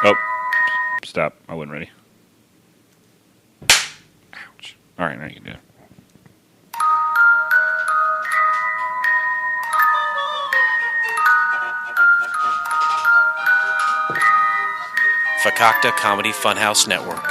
Oh, stop. I wasn't ready. Ouch. All right, now you can do it. Fakakta Comedy Funhouse Network.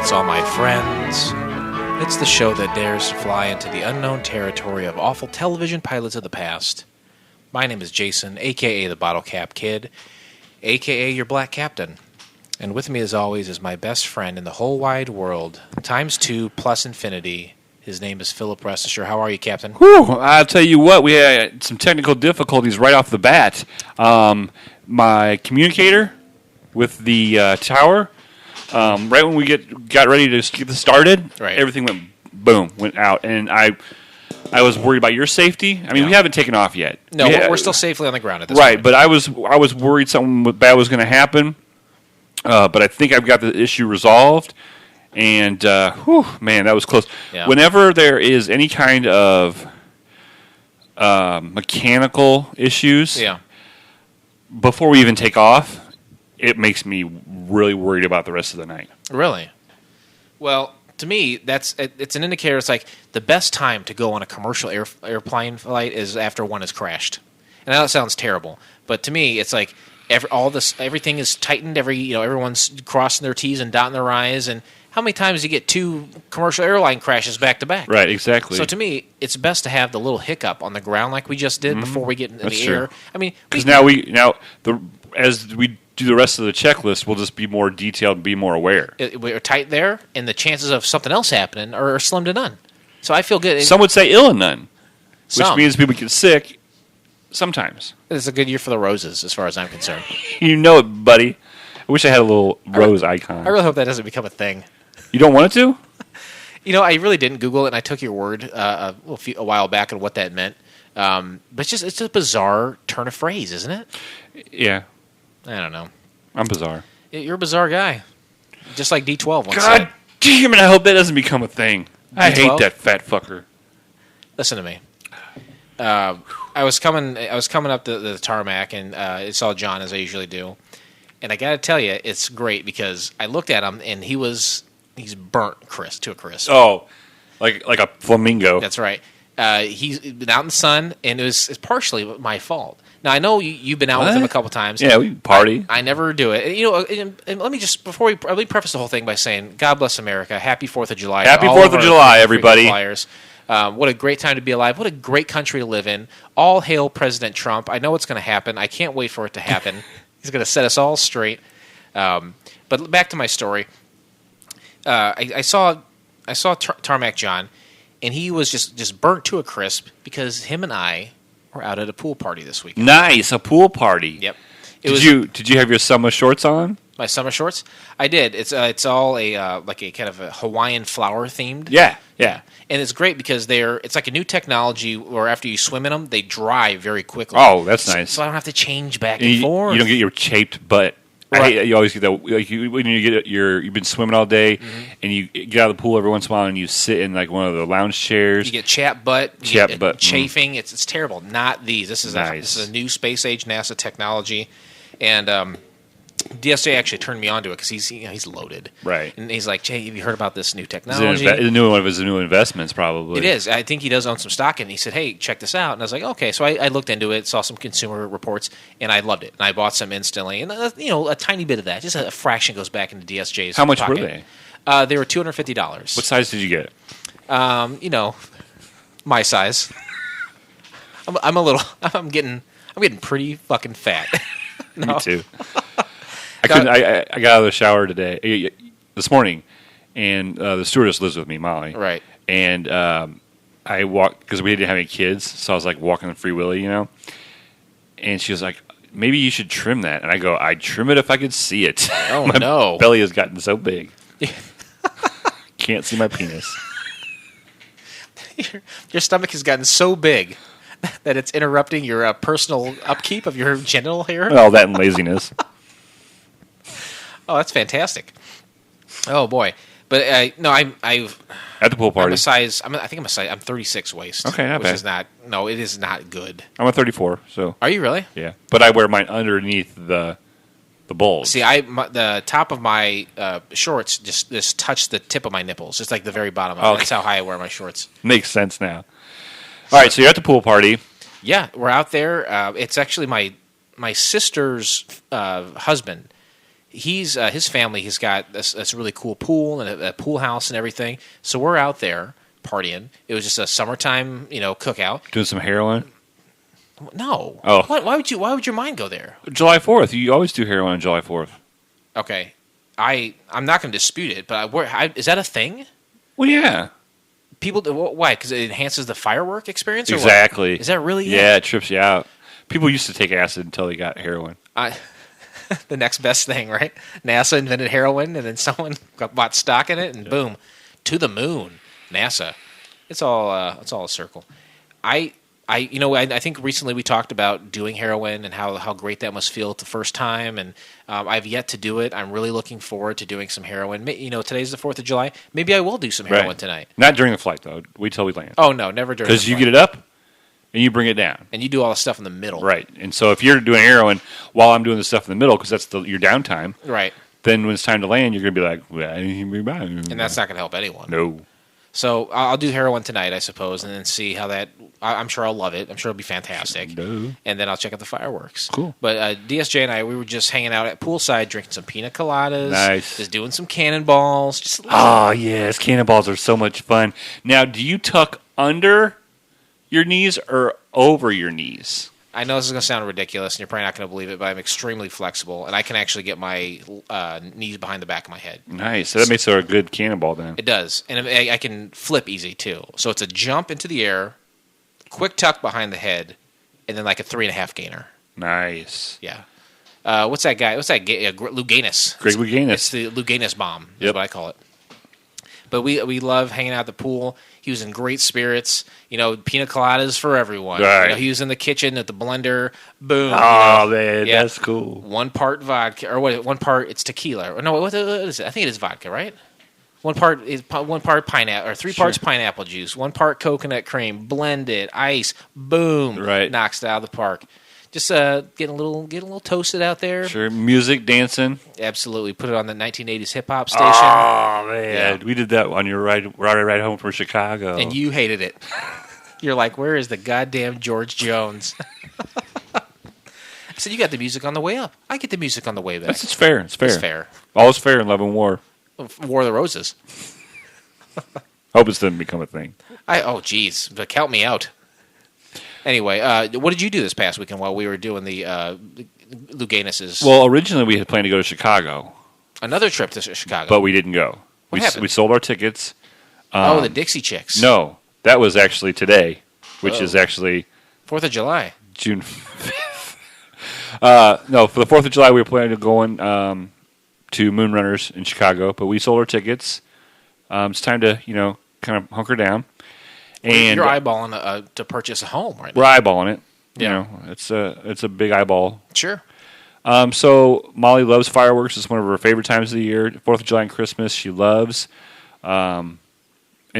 All my friends. It's the show that dares to fly into the unknown territory of awful television pilots of the past. My name is Jason, a.k.a. the Bottle Cap Kid, a.k.a. your Black Captain. And with me, as always, is my best friend in the whole wide world, times 2 plus infinity. His name is Philip Restisher. How are you, Captain? Whew, I'll tell you what, we had some technical difficulties right off the bat. My communicator with the tower... right when we got ready to get this started, right. Everything went out, and I was worried about your safety. I mean, we haven't taken off yet. No, we're still safely on the ground at this point. Right, but I was worried something bad was going to happen. But I think I've got the issue resolved, and man, that was close. Yeah. Whenever there is any kind of mechanical issues, before we even take off, it makes me really worried about the rest of the night. Really? Well, to me, it's an indicator. It's like the best time to go on a commercial airplane flight is after one has crashed. And I know that sounds terrible, but to me, it's like everything is tightened. Everyone's crossing their T's and dotting their I's. And how many times do you get 2 commercial airline crashes back to back? Right, exactly. So to me, it's best to have the little hiccup on the ground like we just did before we get into the air. I mean, because as we do the rest of the checklist, we'll just be more detailed and be more aware. We're tight there, and the chances of something else happening are slim to none. So I feel good. Some would say ill and none, which means people get sick sometimes. It's a good year for the roses, as far as I'm concerned. You know it, buddy. I wish I had a little rose icon. I really hope that doesn't become a thing. You don't want it to? I really didn't Google it, and I took your word a while back on what that meant. But it's a bizarre turn of phrase, isn't it? Yeah. I don't know. I'm bizarre. You're a bizarre guy. Just like D12 once God said. damn it, I hope that doesn't become a thing. I hate that fat fucker. Listen to me. I was coming up the tarmac, and I saw John, as I usually do. And I got to tell you, it's great because I looked at him, and he's burnt to a crisp. Oh, like a flamingo. That's right. He's been out in the sun, and it's partially my fault. Now, I know you've been out with him a couple times. Yeah, we party. I never do it. And let me just, let me preface the whole thing by saying, God bless America. Happy 4th of July. Happy 4th of July, everybody. Flyers. What a great time to be alive. What a great country to live in. All hail President Trump. I know it's going to happen. I can't wait for it to happen. He's going to set us all straight. But back to my story. I saw Tarmac John, and he was just burnt to a crisp because him and I were out at a pool party this weekend. Nice, a pool party. Yep. Did you have your summer shorts on? My summer shorts? I did. It's all like a kind of a Hawaiian flower themed. Yeah. And it's great because it's like a new technology where after you swim in them, they dry very quickly. Oh, that's nice. So I don't have to change back and forth. You don't get your chafed butt. Right. You always get that, like when you get you've been swimming all day, and you get out of the pool every once in a while, and you sit in like one of the lounge chairs. You get chapped butt, chafing. It's terrible. Not these. This is a new space age NASA technology, and DSJ actually turned me on to it because he's loaded, right? And he's like, "Jay, have you heard about this new technology?" It's one of his new investments, probably. It is. I think he does own some stock in it. And he said, "Hey, check this out." And I was like, "Okay." So I looked into it, saw some consumer reports, and I loved it. And I bought some instantly, and a tiny bit of that, just a fraction goes back into DSJ's. How much pocket. were they? They were $250. What size did you get? My size. I'm getting pretty fucking fat. No. Me too. I got out of the shower this morning, and the stewardess lives with me, Molly. Right. And I walked, because we didn't have any kids, so I was like walking the Free Willy, And she was like, maybe you should trim that. And I go, I'd trim it if I could see it. Oh, my no. belly has gotten so big. Can't see my penis. Your stomach has gotten so big that it's interrupting your personal upkeep of your genital hair. All that and laziness. Oh, that's fantastic. Oh boy, but no, I've At the pool party. I'm a size. I think I'm a size. I'm 36 waist. Okay, not which bad. is not. No, it is not good. I'm a 34, so Are you really? yeah. But I wear mine underneath the bulge. See, the top of my shorts just touch the tip of my nipples, just like the very bottom of it. Okay. That's how high I wear my shorts. Makes sense now. All right, so you're at the pool party. Yeah, we're out there. It's actually my sister's husband. He's his family. He's got this really cool pool and a pool house and everything. So we're out there partying. It was just a summertime, cookout. Doing some heroin. No. Oh. Why would your mind go there? July 4th. You always do heroin on July 4th. Okay, I'm not going to dispute it, but is that a thing? Well, yeah. People, why? Because it enhances the firework experience. Or Exactly. What? Is that really? Yeah, it trips you out. People used to take acid until they got heroin. The next best thing, right? NASA invented heroin, and then someone bought stock in it, and boom, to the moon. NASA. It's all a circle. I think recently we talked about doing heroin and how great that must feel at the first time, and I've yet to do it. I'm really looking forward to doing some heroin. Today's the 4th of July. Maybe I will do some heroin tonight. Not during the flight, though. Wait till we land. Oh, no, never during the Because you flight. get it up, and you bring it down. And you do all the stuff in the middle. Right. And so if you're doing heroin while I'm doing the stuff in the middle, because that's your downtime, Right. then when it's time to land, you're going to be like, well, And that's not going to help anyone. No. So I'll do heroin tonight, I suppose, and then see how that. I'm sure I'll love it. I'm sure it'll be fantastic. No. And then I'll check out the fireworks. Cool. But DSJ and I, we were just hanging out at poolside, drinking some pina coladas. Nice. Just doing some cannonballs. Just Oh, yes. Cannonballs are so much fun. Now, do you tuck under your knees or over your knees? I know this is going to sound ridiculous, and you're probably not going to believe it, but I'm extremely flexible, and I can actually get my knees behind the back of my head. Nice. So that makes it a good cannonball then. It does. And I can flip easy, too. So it's a jump into the air, quick tuck behind the head, and then like a 3.5 gainer. Nice. Yeah. What's that guy? Louganis. Greg Louganis. It's the Louganis bomb, is Yep. what I call it. But we love hanging out at the pool. He was in great spirits. Pina coladas for everyone. Right. He was in the kitchen at the blender. Boom. Oh, man. Yeah. That's cool. One part vodka, or what? One part it's tequila. Or no, what is it? I think it is vodka, right? One part pineapple, or 3 parts pineapple juice. 1 part coconut cream. Blend it, ice. Boom. Right. Knocks it out of the park. Just getting a little toasted out there. Sure. Music, dancing. Absolutely. Put it on the 1980s hip hop station. Oh, man. Yeah. We did that on your ride home from Chicago. And you hated it. You're like, where is the goddamn George Jones? I said, you got the music on the way up. I get the music on the way back. It's fair. It's fair. It's fair. All's fair in love and war. War of the Roses. Hope it doesn't become a thing. Geez. But count me out. Anyway, what did you do this past weekend while we were doing the Louganis's? Well, originally we had planned to go to Chicago, Another trip to Chicago. but we didn't go. What happened? We sold our tickets. The Dixie Chicks. No, that was actually today, which is actually 4th of July. June 5th. No, for the 4th of July, we were planning to go to Moonrunners in Chicago, but we sold our tickets. It's time to, kind of hunker down. And you're eyeballing to purchase a home right now. we're eyeballing it. Yeah. It's a big eyeball. Sure. So Molly loves fireworks. It's one of her favorite times of the year. 4th of July and Christmas she loves. And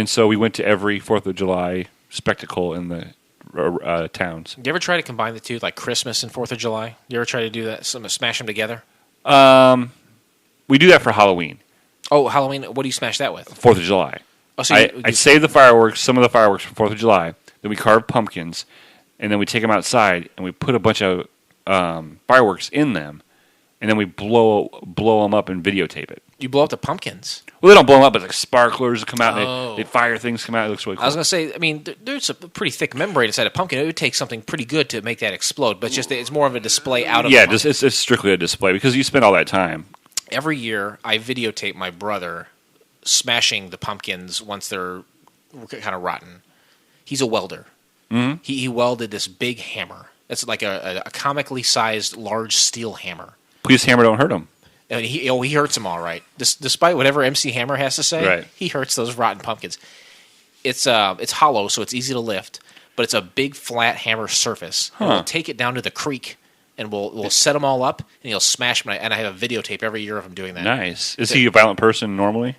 so we went to every 4th of July spectacle in the towns. Do you ever try to combine the two, like Christmas and 4th of July? You ever try to do that, smash them together? We do that for Halloween. Oh, Halloween, what do you smash that with? 4th of July. Oh, so I save the fireworks, some of the fireworks for 4th of July. Then we carve pumpkins, and then we take them outside, and we put a bunch of fireworks in them, and then we blow them up and videotape it. You blow up the pumpkins. Well, they don't blow them up, but like sparklers come out, Oh. and they fire things come out. It looks really cool. I was going to say, I mean, there's a pretty thick membrane inside a pumpkin. It would take something pretty good to make that explode, but it's more of a display out of yeah, the pumpkin. it's strictly a display because you spend all that time. Every year, I videotape my brother smashing the pumpkins once they're kind of rotten. He's a welder. Mm-hmm. He welded this big hammer, It's like a comically sized large steel hammer. Please hammer, don't hurt him. And he hurts them all right. Despite whatever MC Hammer has to say, right. He hurts those rotten pumpkins. It's hollow, so it's easy to lift, but it's a big flat hammer surface. And we'll take it down to the creek, and we'll set them all up, and he'll smash them. And I have a videotape every year of him doing that. Nice. Is he a violent person normally?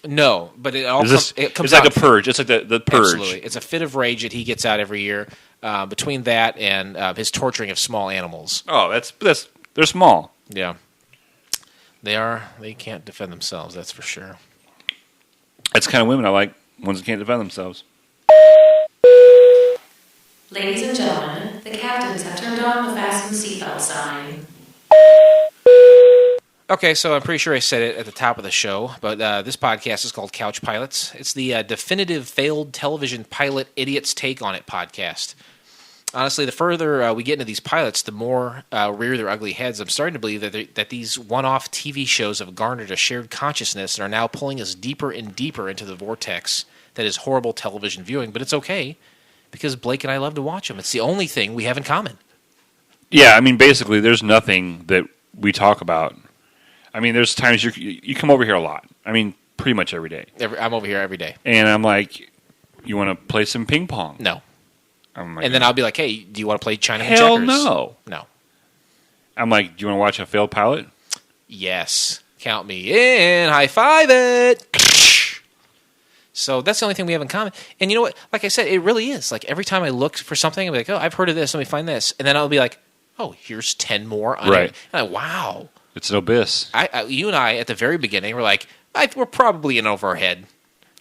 No, but it comes it's out. Like a purge. It's like the purge. Absolutely. It's a fit of rage that he gets out every year. Between that and his torturing of small animals. Oh, they're small. Yeah. They can't defend themselves, that's for sure. That's the kind of women I like, ones that can't defend themselves. Ladies and gentlemen, the captains have turned on the fasten seatbelt sign. Okay, so I'm pretty sure I said it at the top of the show, but this podcast is called Couch Pilots. It's the definitive failed television pilot idiot's take on it podcast. Honestly, the further we get into these pilots, the more rear their ugly heads. I'm starting to believe that these one-off TV shows have garnered a shared consciousness and are now pulling us deeper and deeper into the vortex that is horrible television viewing. But it's okay, because Blake and I love to watch them. It's the only thing we have in common. Yeah, I mean, basically, there's nothing that we talk about. I mean, there's times you come over here a lot. I mean, pretty much every day. I'm over here every day. And I'm like, you want to play some ping pong? No. Like, and then I'll be like, hey, do you want to play Chinaman hell checkers? No. No. I'm like, do you want to watch a failed pilot? Yes. Count me in. High five it. So that's the only thing we have in common. And you know what? Like I said, it really is. Like every time I look for something, I'll be like, oh, I've heard of this. Let me find this. And then I'll be like, oh, here's 10 more. Right. And wow. It's an abyss. You and I, at the very beginning, were like, we're probably in over our head.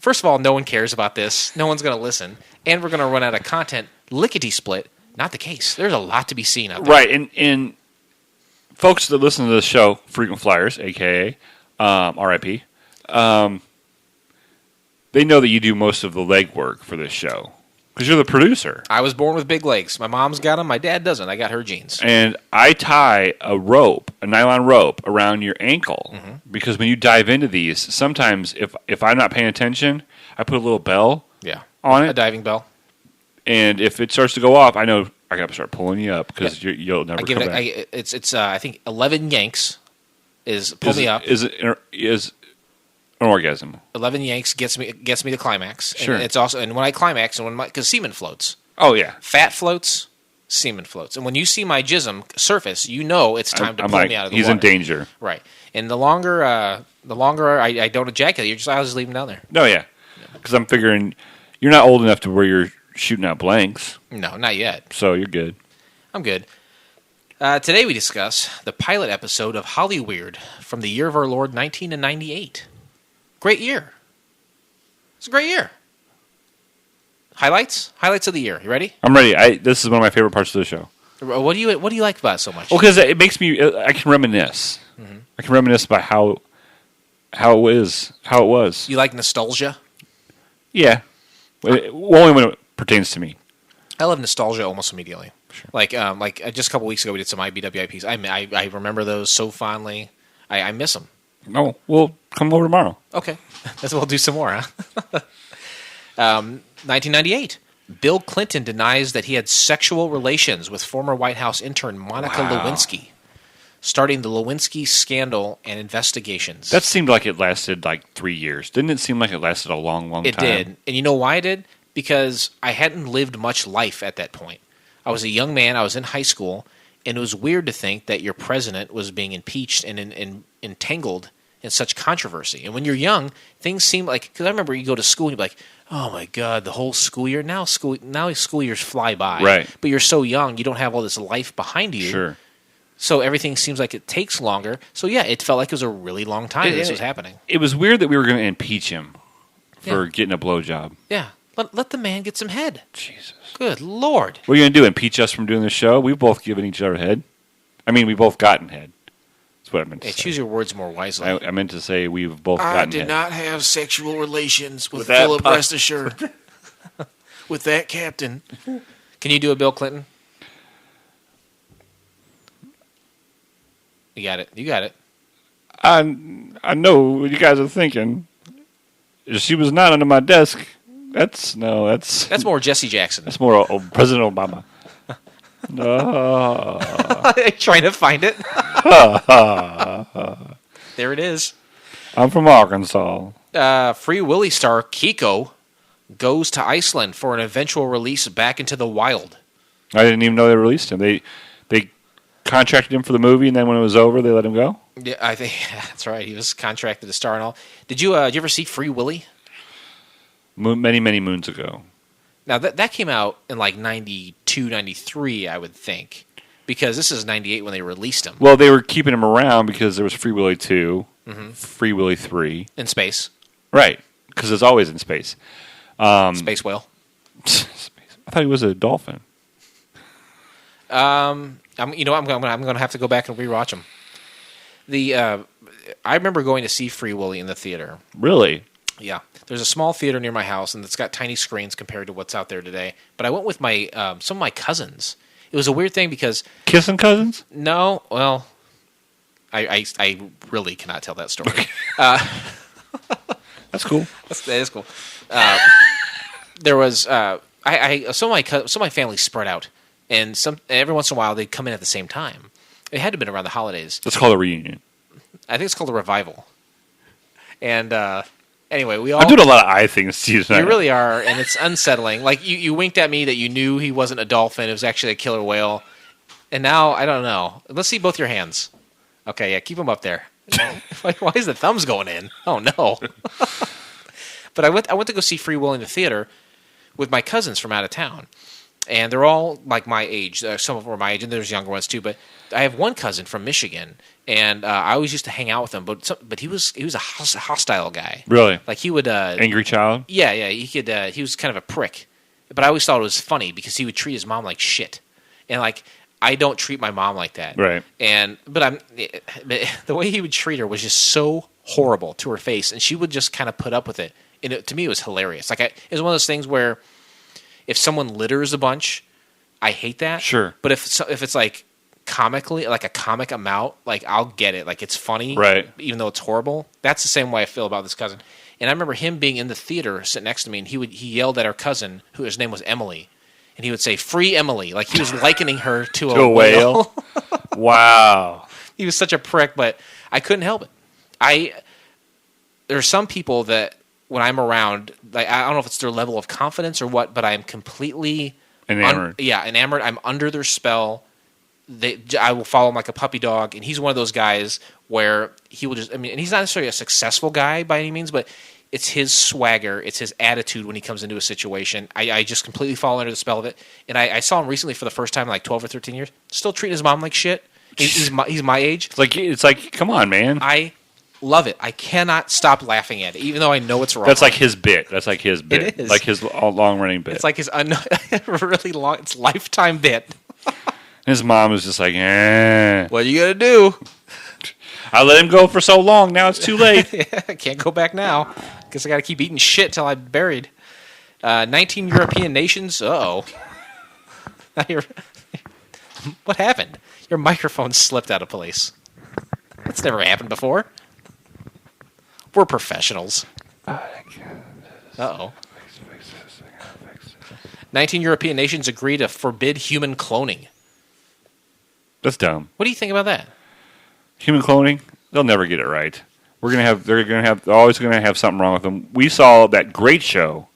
First of all, no one cares about this. No one's going to listen. And we're going to run out of content. Lickety-split. Not the case. There's a lot to be seen out there. Right. And folks that listen to this show, frequent flyers, a.k.a. RIP, they know that you do most of the legwork for this show. Because you're the producer. I was born with big legs. My mom's got them. My dad doesn't. I got her genes. And I tie a nylon rope, around your ankle. Mm-hmm. Because when you dive into these, sometimes if I'm not paying attention, I put a little bell on it. A diving bell. And if it starts to go off, I know I got to start pulling you up because you'll never come back. It's I think 11 yanks is pull me up. Is an orgasm. 11 yanks gets me to climax. Sure. And it's also, and when I climax, and because semen floats. Oh yeah. Fat floats, semen floats, and when you see my jism surface, you know it's time to pull me out of the water. He's in danger. Right. And the longer I don't ejaculate, I'll just leave him down there. Oh yeah. Because I'm figuring you're not old enough to where you're shooting out blanks. No, not yet. So you're good. I'm good. Today we discuss the pilot episode of Hollyweird from the year of our Lord 1998. Great year. It's a great year. Highlights of the year. You ready? I'm ready. This is one of my favorite parts of the show. What do you like about it so much? Well, because it makes me. I can reminisce. Mm-hmm. I can reminisce about how it was. You like nostalgia? Yeah. Only when it pertains to me. I love nostalgia almost immediately. Sure. Like just a couple weeks ago, we did some IBWIPs. I remember those so fondly. I miss them. Oh, we'll come over tomorrow. Okay. We'll do some more, huh? 1998. Bill Clinton denies that he had sexual relations with former White House intern Monica Lewinsky, starting the Lewinsky scandal and investigations. That seemed like it lasted like 3 years. Didn't it seem like it lasted a long time? It did. And you know why it did? Because I hadn't lived much life at that point. I was a young man. I was in high school. And it was weird to think that your president was being impeached and entangled in such controversy. And when you're young, things seem like... Because I remember you go to school and you're like, oh my God, the whole school year? Now school years fly by. Right. But you're so young, you don't have all this life behind you. Sure. So everything seems like it takes longer. So yeah, it felt like it was a really long time this was happening. It was weird that we were going to impeach him for getting a blowjob. Yeah. Let the man get some head. Jesus. Good Lord. What are you going to do, impeach us from doing the show? We've both given each other head. I mean, we've both gotten head. That's what I meant to say. Choose your words more wisely. I meant to say we've both gotten head. I did not have sexual relations with Philip Restasher. With that captain. Can you do a Bill Clinton? You got it. I know what you guys are thinking. She was not under my desk. That's more Jesse Jackson. That's more President Obama. Trying to find it. There it is. I'm from Arkansas. Free Willy star Kiko goes to Iceland for an eventual release back into the wild. I didn't even know they released him. They contracted him for the movie, and then when it was over, they let him go? Yeah, I think that's right. He was contracted to star and all. Did you ever see Free Willy? Many, many moons ago. Now, that came out in like 92, 93, I would think. Because this is 98 when they released him. Well, they were keeping him around because there was Free Willy 2, Free Willy 3. In space. Right, because it's always in space. Space whale. I thought he was a dolphin. I'm going to have to go back and rewatch them. I remember going to see Free Willy in the theater. Really? Yeah, there's a small theater near my house, and it's got tiny screens compared to what's out there today. But I went with my some of my cousins. It was a weird thing because Kissing cousins? no, well, I really cannot tell that story. That's cool. That is cool. There was some of my family spread out, and every once in a while they'd come in at the same time. It had to have been around the holidays. That's called a reunion. I think it's called a revival. And anyway, we all... I'm doing a lot of eye things to you tonight. You really are, and it's unsettling. Like, you winked at me that you knew he wasn't a dolphin. It was actually a killer whale. And now, I don't know. Let's see both your hands. Okay, yeah, keep them up there. Why is the thumbs going in? Oh, no. But I went to go see Free Willy in the theater with my cousins from out of town. And they're all like my age. Some of them were my age, and there's younger ones too. But I have one cousin from Michigan, and I always used to hang out with him. But he was a hostile guy. Really? Like he would angry child? Yeah. He was kind of a prick. But I always thought it was funny because he would treat his mom like shit, and like I don't treat my mom like that. Right. But the way he would treat her was just so horrible to her face, and she would just kind of put up with it. And to me, it was hilarious. Like it was one of those things where if someone litters a bunch, I hate that. Sure. But if it's like comically, like a comic amount, like I'll get it. Like it's funny, right? Even though it's horrible. That's the same way I feel about this cousin. And I remember him being in the theater, sitting next to me, and he yelled at our cousin, whose name was Emily, and he would say, "Free Emily!" Like he was likening her to a whale. Wow. He was such a prick, but I couldn't help it. There are some people that when I'm around, like I don't know if it's their level of confidence or what, but I am completely enamored. Enamored. I'm under their spell. I will follow him like a puppy dog, and he's one of those guys where he will just. I mean, and he's not necessarily a successful guy by any means, but it's his swagger, it's his attitude when he comes into a situation. I just completely fall under the spell of it. And I saw him recently for the first time in like 12 or 13 years. Still treating his mom like shit. He's my age. It's like, come on, man. I love it. I cannot stop laughing at it, even though I know it's wrong. That's like his bit. It is. Like his long-running bit. It's like his really long, it's lifetime bit. His mom was just like, eh. What are you going to do? I let him go for so long. Now it's too late. Yeah, I can't go back now. Guess I got to keep eating shit till I'm buried. 19 European nations. Uh-oh. What happened? Your microphone slipped out of place. That's never happened before. We're professionals. Uh-oh. 19 European nations agree to forbid human cloning. That's dumb. What do you think about that? Human cloning? They'll never get it right. They're always gonna have something wrong with them. We saw that great show.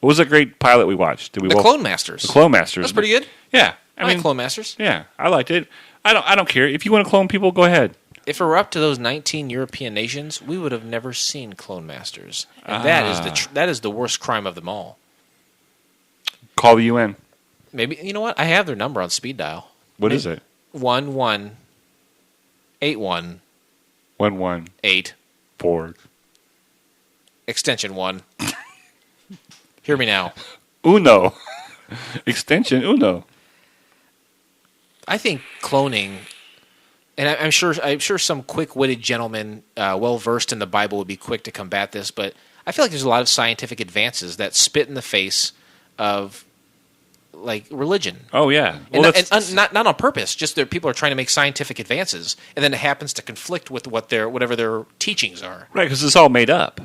What was that great pilot we watched? Clone Masters. The Clone Masters. That's pretty good. Yeah. I mean, Clone Masters. Yeah, I liked it. I don't care. If you want to clone people, go ahead. If it were up to those 19 European nations, we would have never seen Clone Masters. And that is the worst crime of them all. Call the UN. Maybe, you know what? I have their number on speed dial. What is it? 1181 118 4 extension 1. Hear me now. Uno. Extension Uno. I think cloning, and I'm sure some quick-witted gentleman, well versed in the Bible, would be quick to combat this. But I feel like there's a lot of scientific advances that spit in the face of like religion. Oh yeah, well, and not on purpose. Just that people are trying to make scientific advances, and then it happens to conflict with whatever their teachings are. Right, because it's all made up.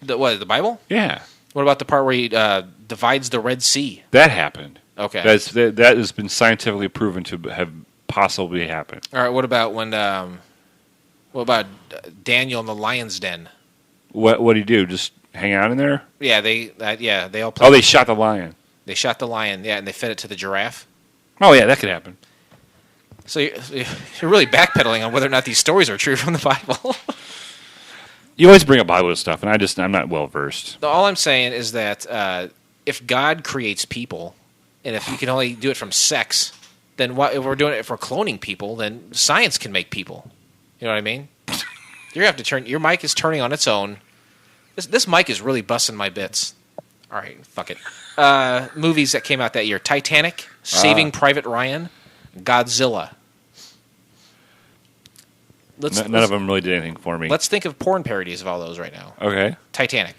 The Bible? Yeah. What about the part where he divides the Red Sea? That happened. Okay. That has been scientifically proven to have possibly happened. All right. What about when? What about Daniel in the lion's den? What do you do? Just hang out in there? Yeah, they all played. Oh, they shot the lion. They shot the lion. Yeah, and they fed it to the giraffe. Oh yeah, that could happen. So you're really backpedaling on whether or not these stories are true from the Bible. You always bring up Bible stuff, and I'm not well versed. All I'm saying is that if God creates people, and if you can only do it from sex, then if we're doing it for cloning people, then science can make people. You know what I mean? You're gonna have to turn. Your mic is turning on its own. This mic is really busting my bits. All right, fuck it. Movies that came out that year: Titanic, Saving Private Ryan, Godzilla. None of them really did anything for me. Let's think of porn parodies of all those right now. Okay. Titanic.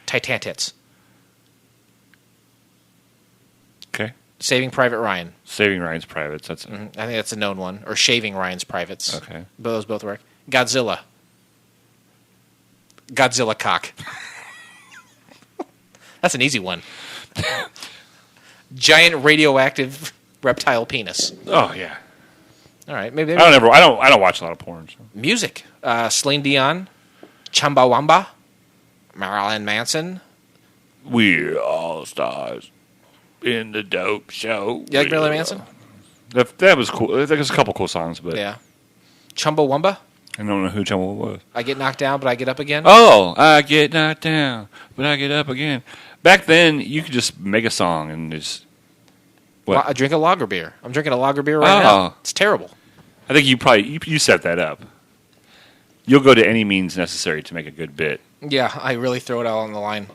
Titantits. Okay. Saving Private Ryan. Saving Ryan's Privates. That's I think that's a known one. Or Shaving Ryan's Privates. okay. Those both work. Godzilla. Godzilla cock. That's an easy one. Giant radioactive reptile penis. Oh yeah. All right, maybe. I don't watch a lot of porn. So. Music. Celine Dion, Chumbawamba, Marilyn Manson. We're all stars in the dope show. You like Marilyn Manson? That was cool. I think there's a couple cool songs, but Yeah. Chumbawamba. I don't know who Chumbawamba was. I get knocked down, but I get up again. Oh, I get knocked down, but I get up again. Back then, you could just make a song and just. What? I drink a lager beer. I'm drinking a lager beer right now. It's terrible. I think you set that up. You'll go to any means necessary to make a good bit. Yeah, I really throw it all on the line.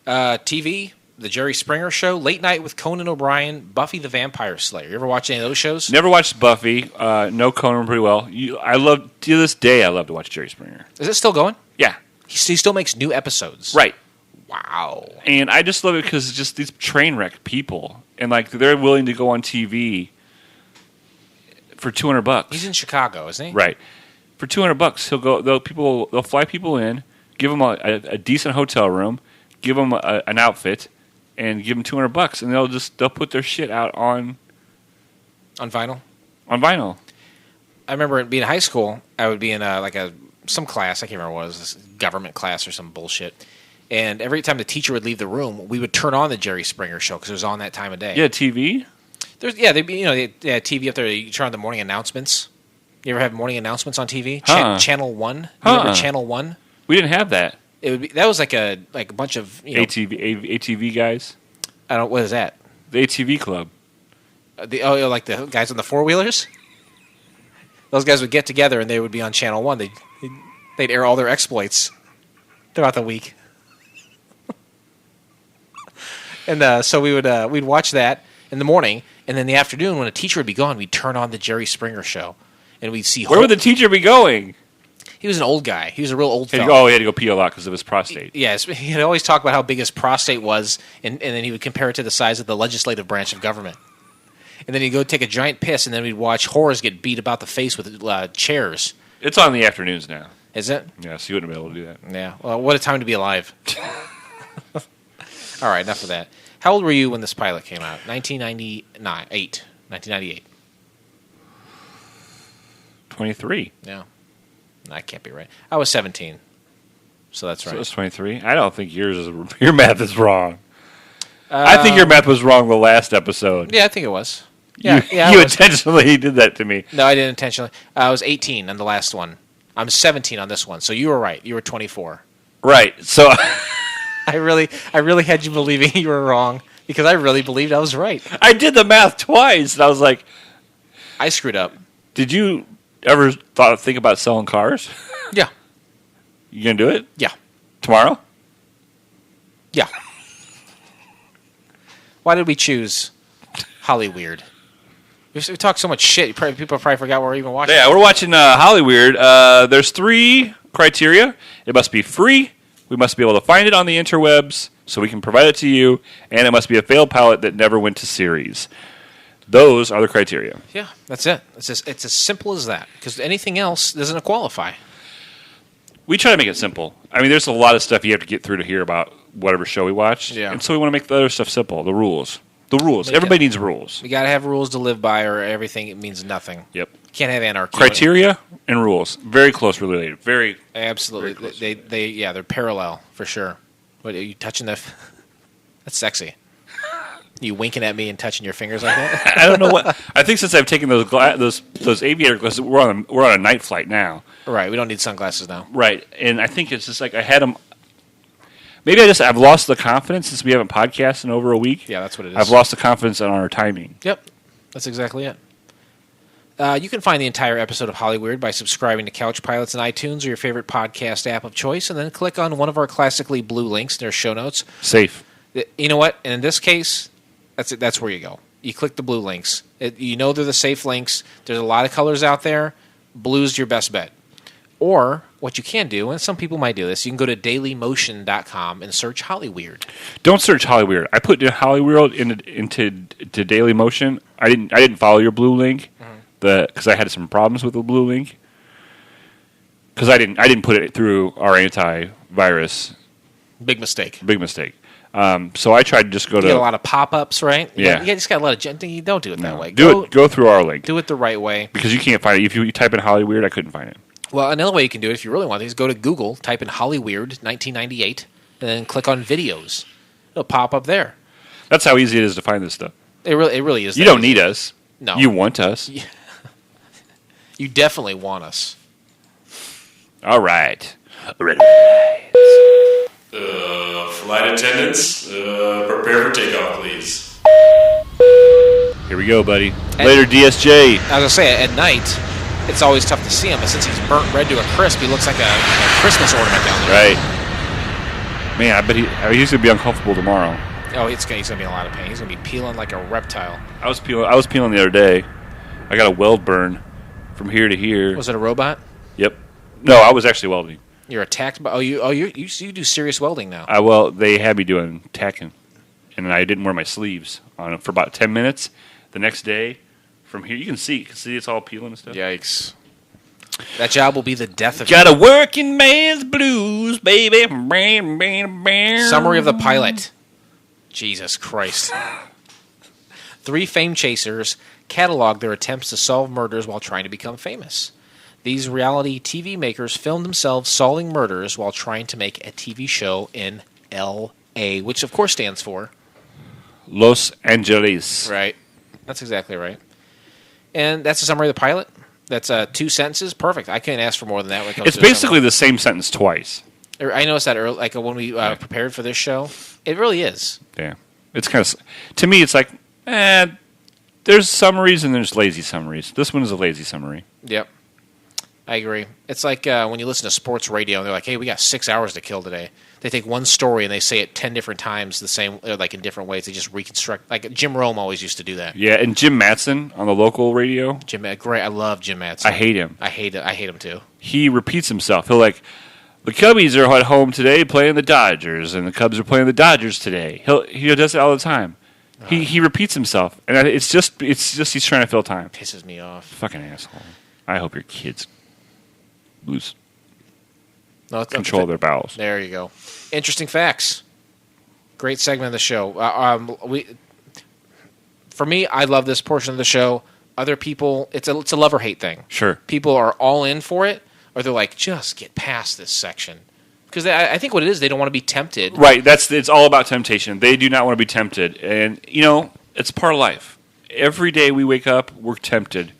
TV, The Jerry Springer Show, Late Night with Conan O'Brien, Buffy the Vampire Slayer. You ever watch any of those shows? Never watched Buffy. Know Conan pretty well. To this day, I love to watch Jerry Springer. Is it still going? Yeah. He still makes new episodes. Right. Wow. And I just love it because it's just these train wreck people. And like they're willing to go on TV for $200. He's in Chicago, isn't he? Right. For $200, they'll fly people in, give them a decent hotel room, give them an outfit, and give them $200, and they'll put their shit out on vinyl. On vinyl. I remember being in high school. I would be in some class. I can't remember what it was, this government class or some bullshit. And every time the teacher would leave the room, we would turn on the Jerry Springer Show because it was on that time of day. Yeah, TV. They had TV up there. You turn on the morning announcements. You ever have morning announcements on TV? Channel 1. Remember Channel 1? We didn't have that. That was like a bunch of ATV guys. I don't. What is that? The ATV club. Like the guys on the four wheelers. Those guys would get together and they would be on Channel 1. They'd air all their exploits throughout the week. And so we'd watch that in the morning, and then in the afternoon when a teacher would be gone, we'd turn on the Jerry Springer Show, and we'd see. Where would the teacher be going? He was an old guy. He was a real old fellow. Oh, he had to go pee a lot because of his prostate. Yes, he'd always talk about how big his prostate was, and then he would compare it to the size of the legislative branch of government. And then he'd go take a giant piss, and then we'd watch whores get beat about the face with chairs. It's on in the afternoons now. Is it? Yeah, so you wouldn't be able to do that. Yeah. Well, what a time to be alive. All right, enough of that. How old were you when this pilot came out? 1998. 23. Yeah. That can't be right. I was 17. So that's right. So it's 23. I don't think your math is wrong. I think your math was wrong the last episode. Yeah, I think it was. You intentionally did that to me. No, I didn't intentionally. I was 18 on the last one. I'm 17 on this one. So you were right. You were 24. Right. So I really had you believing you were wrong because I really believed I was right. I did the math twice, and I was like, I screwed up. Did you ever think about selling cars? Yeah. You gonna do it? Yeah. Tomorrow? Yeah. Why did we choose Hollyweird? We talked so much shit. People probably forgot what we're even watching. Yeah, we're watching Hollyweird. There's 3 criteria. It must be free. We must be able to find it on the interwebs so we can provide it to you. And it must be a failed pilot that never went to series. Those are the criteria. Yeah, that's it. It's as simple as that. Because anything else doesn't qualify. We try to make it simple. I mean, there's a lot of stuff you have to get through to hear about whatever show we watch. Yeah. And so we want to make the other stuff simple. The rules. Make Everybody it- needs rules. You got to have rules to live by, or everything it means nothing. Yep. Can't have anarchy. Criteria and rules. Very closely related. Very. Absolutely. Very close. They're parallel for sure. What are you touching the? That's sexy. You winking at me and touching your fingers like that? I don't know what. I think since I've taken those aviator glasses, we're on a night flight now. Right. We don't need sunglasses now. Right. And I think it's just like I had them. Maybe I've lost the confidence since we haven't podcasted in over a week. Yeah, that's what it is. I've lost the confidence on our timing. Yep. That's exactly it. You can find the entire episode of Hollyweird by subscribing to Couch Pilots in iTunes or your favorite podcast app of choice, and then click on one of our classically blue links in their show notes. Safe. You know what? And in this case, that's it. That's where you go. You click the blue links. You know they're the safe links. There's a lot of colors out there. Blue's your best bet. Or what you can do, and some people might do this, you can go to dailymotion.com and search Hollyweird. Don't search Hollyweird. I put Hollyweird into Daily Motion. I didn't follow your blue link because I had some problems with the blue link. Because I didn't put it through our antivirus. Big mistake. Big mistake. So I tried to just go You to. get a lot of pop-ups, right? Yeah. You just got a lot of you don't do it that way. Go through our link Do it the right way. because you can't find it. If you type in Hollyweird, I couldn't find it. Well, another way you can do it if you really want to is go to Google, type in Hollyweird 1998, and then click on videos. It'll pop up there. That's how easy it is to find this stuff. It really is. You that don't easy. need us. No. You want us. You definitely want us. All right. Ready. Flight attendants, prepare for takeoff, please. Here we go, buddy. Later, DSJ. I was going to say, at night, it's always tough to see him, but since he's burnt red to a crisp, he looks like a Christmas ornament down there. Right. Man, I bet he's going to be uncomfortable tomorrow. Oh, he's going to be in a lot of pain. He's going to be peeling like a reptile. I was peeling the other day. I got a weld burn from here to here. Was it a robot? Yep. No, I was actually welding. You're attacked by... you do serious welding now. They had me doing tacking, and I didn't wear my sleeves on it for about 10 minutes. The next day, from here, you can see it's all peeling and stuff. Yikes. That job will be the death of Got a working man's blues, baby. Summary of the pilot. Jesus Christ. 3 fame chasers catalog their attempts to solve murders while trying to become famous. These reality TV makers filmed themselves solving murders while trying to make a TV show in L.A., which of course stands for... Los Angeles. Right. That's exactly right. And that's the summary of the pilot. That's 2 sentences. Perfect. I couldn't ask for more than that when it comes It's to a basically the same sentence twice. summary. I noticed that early, like when we prepared for this show. It really is. Yeah. It's kind of... To me, it's like, there's summaries and there's lazy summaries. This one is a lazy summary. Yep. I agree. It's like when you listen to sports radio and they're like, hey, we got 6 hours to kill today. They take one story and they say it 10 different times the same, like in different ways. They just reconstruct. Like Jim Rome always used to do that. Yeah, and Jim Matson on the local radio. Great. I love Jim Matson. I hate him. I hate him too. He repeats himself. He'll like, the Cubbies are at home today playing the Dodgers, and the Cubs are playing the Dodgers today. He does it all the time. He repeats himself, and it's just he's trying to fill time. Pisses me off. Fucking asshole. I hope your kids lose No, it's control of their bowels. There you go. Interesting facts. Great segment of the show. For me, I love this portion of the show. Other people, it's a love or hate thing. Sure. People are all in for it, or they're like, just get past this section. Because I think what it is, they don't want to be tempted. Right. It's all about temptation. They do not want to be tempted, and it's part of life. Every day we wake up, we're tempted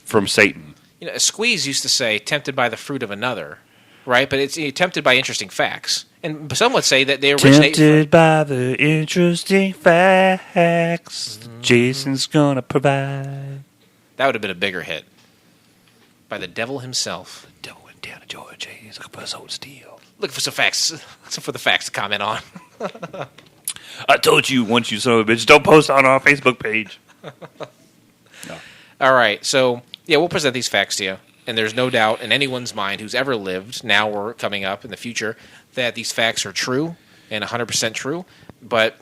from Satan. Squeeze used to say, tempted by the fruit of another, right? But it's tempted by interesting facts. And some would say that they originate... Tempted by the interesting facts Jason's gonna provide. That would have been a bigger hit. By the devil himself. The devil went down to Georgia. He's looking for his old steel. Looking for some facts. For the facts to comment on. I told you once, you son of a bitch, don't post on our Facebook page. No. All right, so... Yeah, we'll present these facts to you, and there's no doubt in anyone's mind who's ever lived, now or coming up in the future, that these facts are true and 100% true. But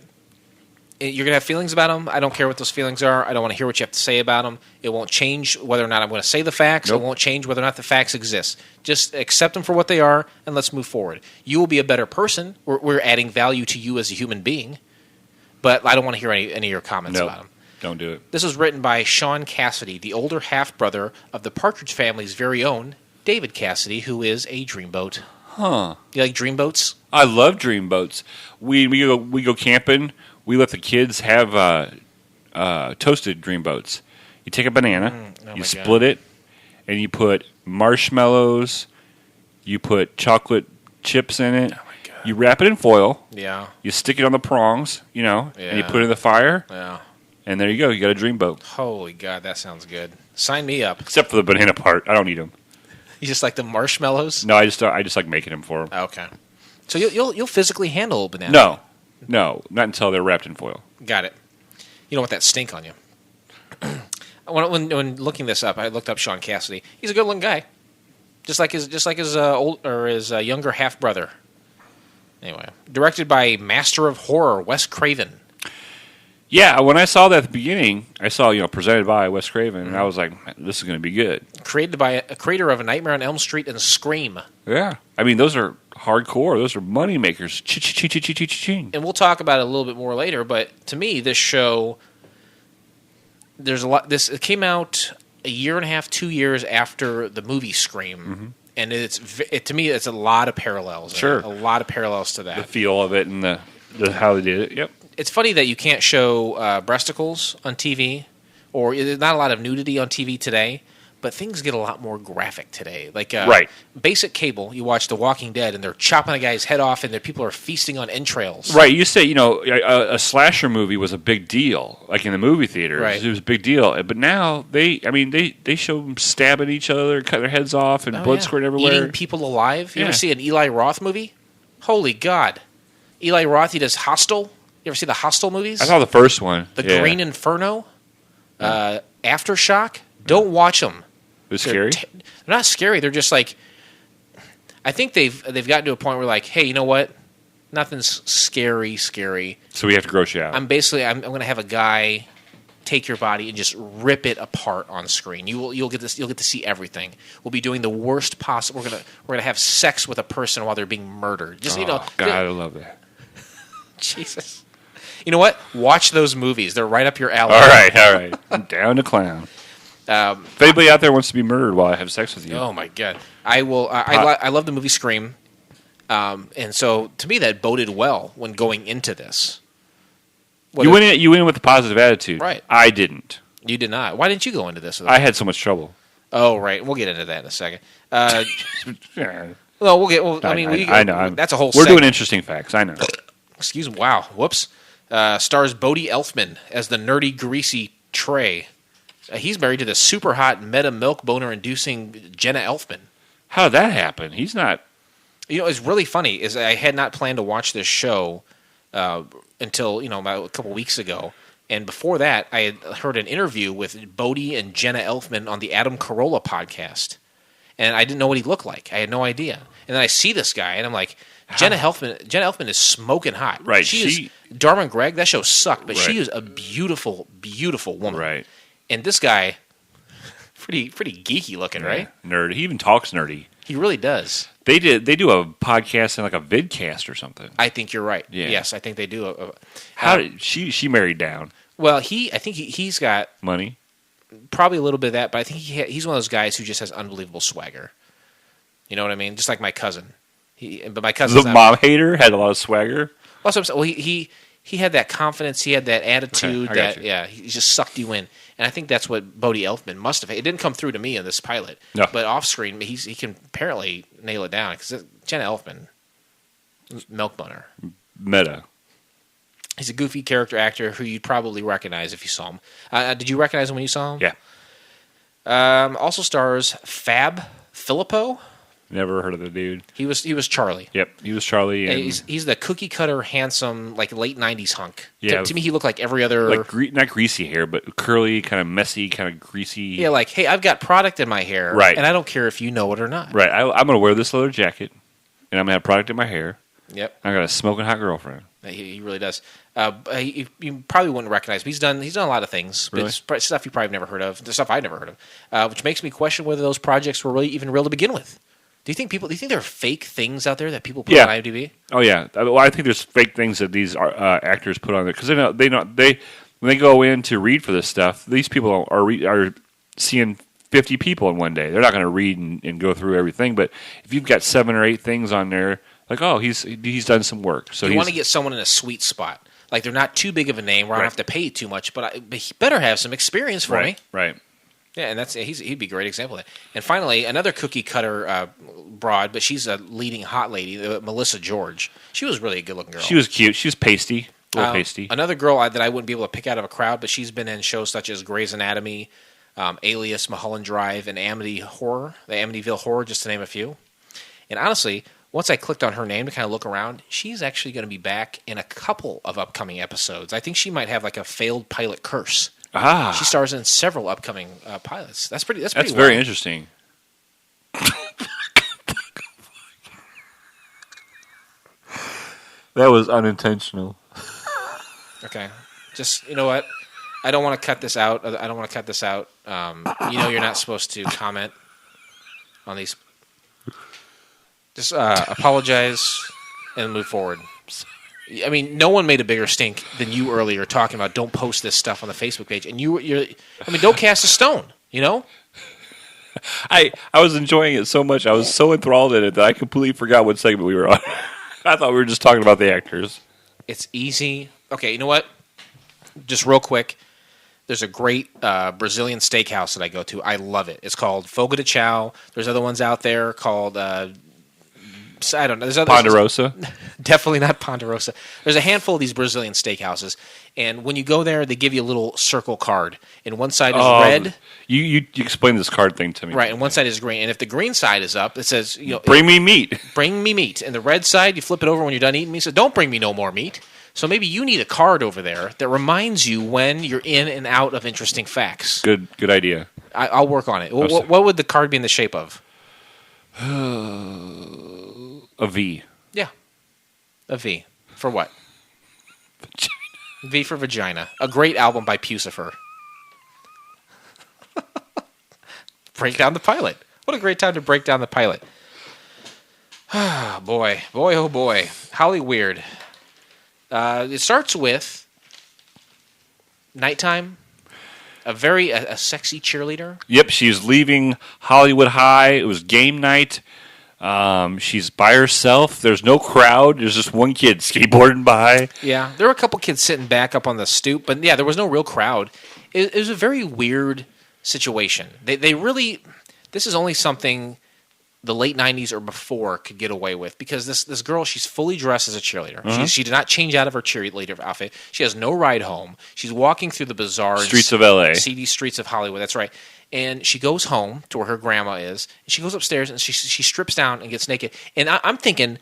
You're going to have feelings about them. I don't care what those feelings are. I don't want to hear what you have to say about them. It won't change whether or not I'm going to say the facts. Nope. It won't change whether or not the facts exist. Just accept them for what they are, and let's move forward. You will be a better person. We're adding value to you as a human being, but I don't want to hear any of your comments about them. Don't do it. This was written by Sean Cassidy, the older half-brother of the Partridge Family's very own David Cassidy, who is a dreamboat. Huh. You like dreamboats? I love dreamboats. We go camping. We let the kids have toasted dreamboats. You take a banana, you split it, and you put marshmallows. You put chocolate chips in it. Oh my God. You wrap it in foil. Yeah. You stick it on the prongs, and you Yeah. put it in the fire. Yeah. And there you go. You got a dreamboat. Holy God, that sounds good. Sign me up. Except for the banana part. I don't need them. You just like the marshmallows? No, I just like making them for them. Okay. So you'll physically handle a banana? No, not until they're wrapped in foil. Got it. You don't want that stink on you. when looking this up, I looked up Sean Cassidy. He's a good-looking guy, just like his younger half brother. Anyway, directed by Master of Horror Wes Craven. Yeah, when I saw that at the beginning, I saw presented by Wes Craven, and I was like, this is going to be good. Created by a creator of A Nightmare on Elm Street and Scream. Yeah, I mean those are hardcore. Those are money makers. Ching. And we'll talk about it a little bit more later. But to me, this show, there's a lot. It came out a year and a half, 2 years after the movie Scream, and to me, it's a lot of parallels. Sure, a lot of parallels to that. The feel of it and the how they did it. Yep. It's funny that you can't show breasticles on TV, or there's not a lot of nudity on TV today. But things get a lot more graphic today. Like right. Basic cable, you watch The Walking Dead, and they're chopping a guy's head off, and people are feasting on entrails. Right. You say, a slasher movie was a big deal, like in the movie theater. Right. It was a big deal. But now they show them stabbing each other, cutting their heads off, and blood squirting everywhere. Eating people alive. You ever see an Eli Roth movie? Holy God. Eli Roth, he does Hostel. You ever see the Hostel movies? I saw the first one. The Green Inferno. Aftershock. Don't watch them. It was scary? They're not scary. They're just like, I think they've gotten to a point where like, hey, you know what? Nothing's scary. So we have to gross you out. I'm going to have a guy take your body and just rip it apart on screen. You'll get to see everything. We'll be doing the worst possible. We're gonna have sex with a person while they're being murdered. God, I love that. Jesus. You know what? Watch those movies. They're right up your alley. All right. I'm down to clown. If anybody out there wants to be murdered while I have sex with you. Oh, my God. I will. I love the movie Scream. And so, to me, that boded well when going into this. You went in with a positive attitude. Right. I didn't. You did not. Why didn't you go into this? I had so much trouble. Oh, right. We'll get into that in a second. Yeah. Well, we'll get. Well, I know. That's a whole. We're segment. doing interesting facts. I know. Excuse me. Wow. Whoops. Stars Bodie Elfman as the nerdy, greasy Trey. He's married to the super hot meta milk boner inducing Jenna Elfman. How did that happen? He's not. It's really funny. Is I had not planned to watch this show until about a couple weeks ago, and before that, I had heard an interview with Bodie and Jenna Elfman on the Adam Carolla podcast, and I didn't know what he looked like. I had no idea, and then I see this guy, and I'm like, Jenna Elfman is smoking hot. Right. She is. Dharma and Greg, that show sucked, but right. she is a beautiful, beautiful woman. Right. And this guy, pretty geeky looking, right? Nerd. He even talks nerdy. He really does. They do a podcast and like a vidcast or something. I think you're right. Yeah. Yes, I think they do. How did she married down? Well, I think he's got Money. probably a little bit of that, but I think he's one of those guys who just has unbelievable swagger. You know what I mean? Just like my cousin. But my cousin's The mom hater had a lot of swagger. Well, he had that confidence. He had that attitude. Okay, He just sucked you in. And I think that's what Bodie Elfman must have. It didn't come through to me in this pilot. No. But off screen, he can apparently nail it down. Because Jenna Elfman, milk boner. Meta. He's a goofy character actor who you'd probably recognize if you saw him. Did you recognize him when you saw him? Yeah. Also stars Fab Filippo. Never heard of the dude. He was Charlie. Yep, he was Charlie. And He's the cookie cutter, handsome, like late '90s hunk. Yeah. To me, he looked like every other. like not greasy hair, but curly, kind of messy, kind of greasy. Yeah, like, hey, I've got product in my hair, right? And I don't care if you know it or not. Right. I'm going to wear this leather jacket, and I'm going to have product in my hair. Yep. I got a smoking hot girlfriend. He really does. You probably wouldn't recognize him. He's done a lot of things, but Really? it's stuff you probably never heard of. The stuff I've never heard of, which makes me question whether those projects were really even real to begin with. Do you think there are fake things out there that people put on IMDb? Oh yeah. Well, I think there's fake things that these actors put on there because when they go in to read for this stuff, these people are seeing 50 people in one day. They're not going to read and go through everything. But if you've got 7 or 8 things on there, like he's done some work. So you want to get someone in a sweet spot. Like they're not too big of a name where I don't have to pay too much, but he better have some experience for me. Right. Yeah, and he'd be a great example of that. And finally, another cookie cutter broad, but she's a leading hot lady, Melissa George. She was really a good looking girl. She was cute. She was pasty, a little pasty. Another girl that I wouldn't be able to pick out of a crowd, but she's been in shows such as Grey's Anatomy, Alias, Mulholland Drive, and Amityville Horror, just to name a few. And honestly, once I clicked on her name to kind of look around, she's actually going to be back in a couple of upcoming episodes. I think she might have like a failed pilot curse. She stars in several upcoming pilots. That's very interesting. That was unintentional. Okay, just you know what? I don't want to cut this out. You're not supposed to comment on these. Just apologize and move forward. I mean, no one made a bigger stink than you earlier talking about don't post this stuff on the Facebook page. And don't cast a stone, you know? I was enjoying it so much. I was so enthralled in it that I completely forgot what segment we were on. I thought we were just talking about the actors. It's easy. Okay, you know what? Just real quick. There's a great Brazilian steakhouse that I go to. I love it. It's called Fogo de Chao. There's other ones out there called... I don't know. There's Ponderosa? Definitely not Ponderosa. There's a handful of these Brazilian steakhouses, and when you go there, they give you a little circle card, and one side is red. You explained this card thing to me. Right, and one side is green. And if the green side is up, it says, bring me meat. Bring me meat. And the red side, you flip it over when you're done eating meat. So don't bring me no more meat. So maybe you need a card over there that reminds you when you're in and out of interesting facts. Good idea. I'll work on it. What would the card be in the shape of? A V. Yeah. A V. For what? Vagina. V for vagina. A great album by Pucifer. Break down the pilot. What a great time to break down the pilot. Boy, oh boy. Hollyweird. It starts with nighttime. A sexy cheerleader. Yep, she's leaving Hollywood High. It was game night. She's by herself. There's no crowd. There's just one kid skateboarding by. Yeah, there were a couple kids sitting back up on the stoop, but yeah, there was no real crowd. It was a very weird situation. They really, this is only something the late 90s or before could get away with, because this girl, she's fully dressed as a cheerleader. Mm-hmm. She did not change out of her cheerleader outfit. She has no ride home. She's walking through the bizarre streets of L.A. seedy streets of Hollywood. That's right. And she goes home to where her grandma is. And she goes upstairs and she strips down and gets naked. And I'm thinking,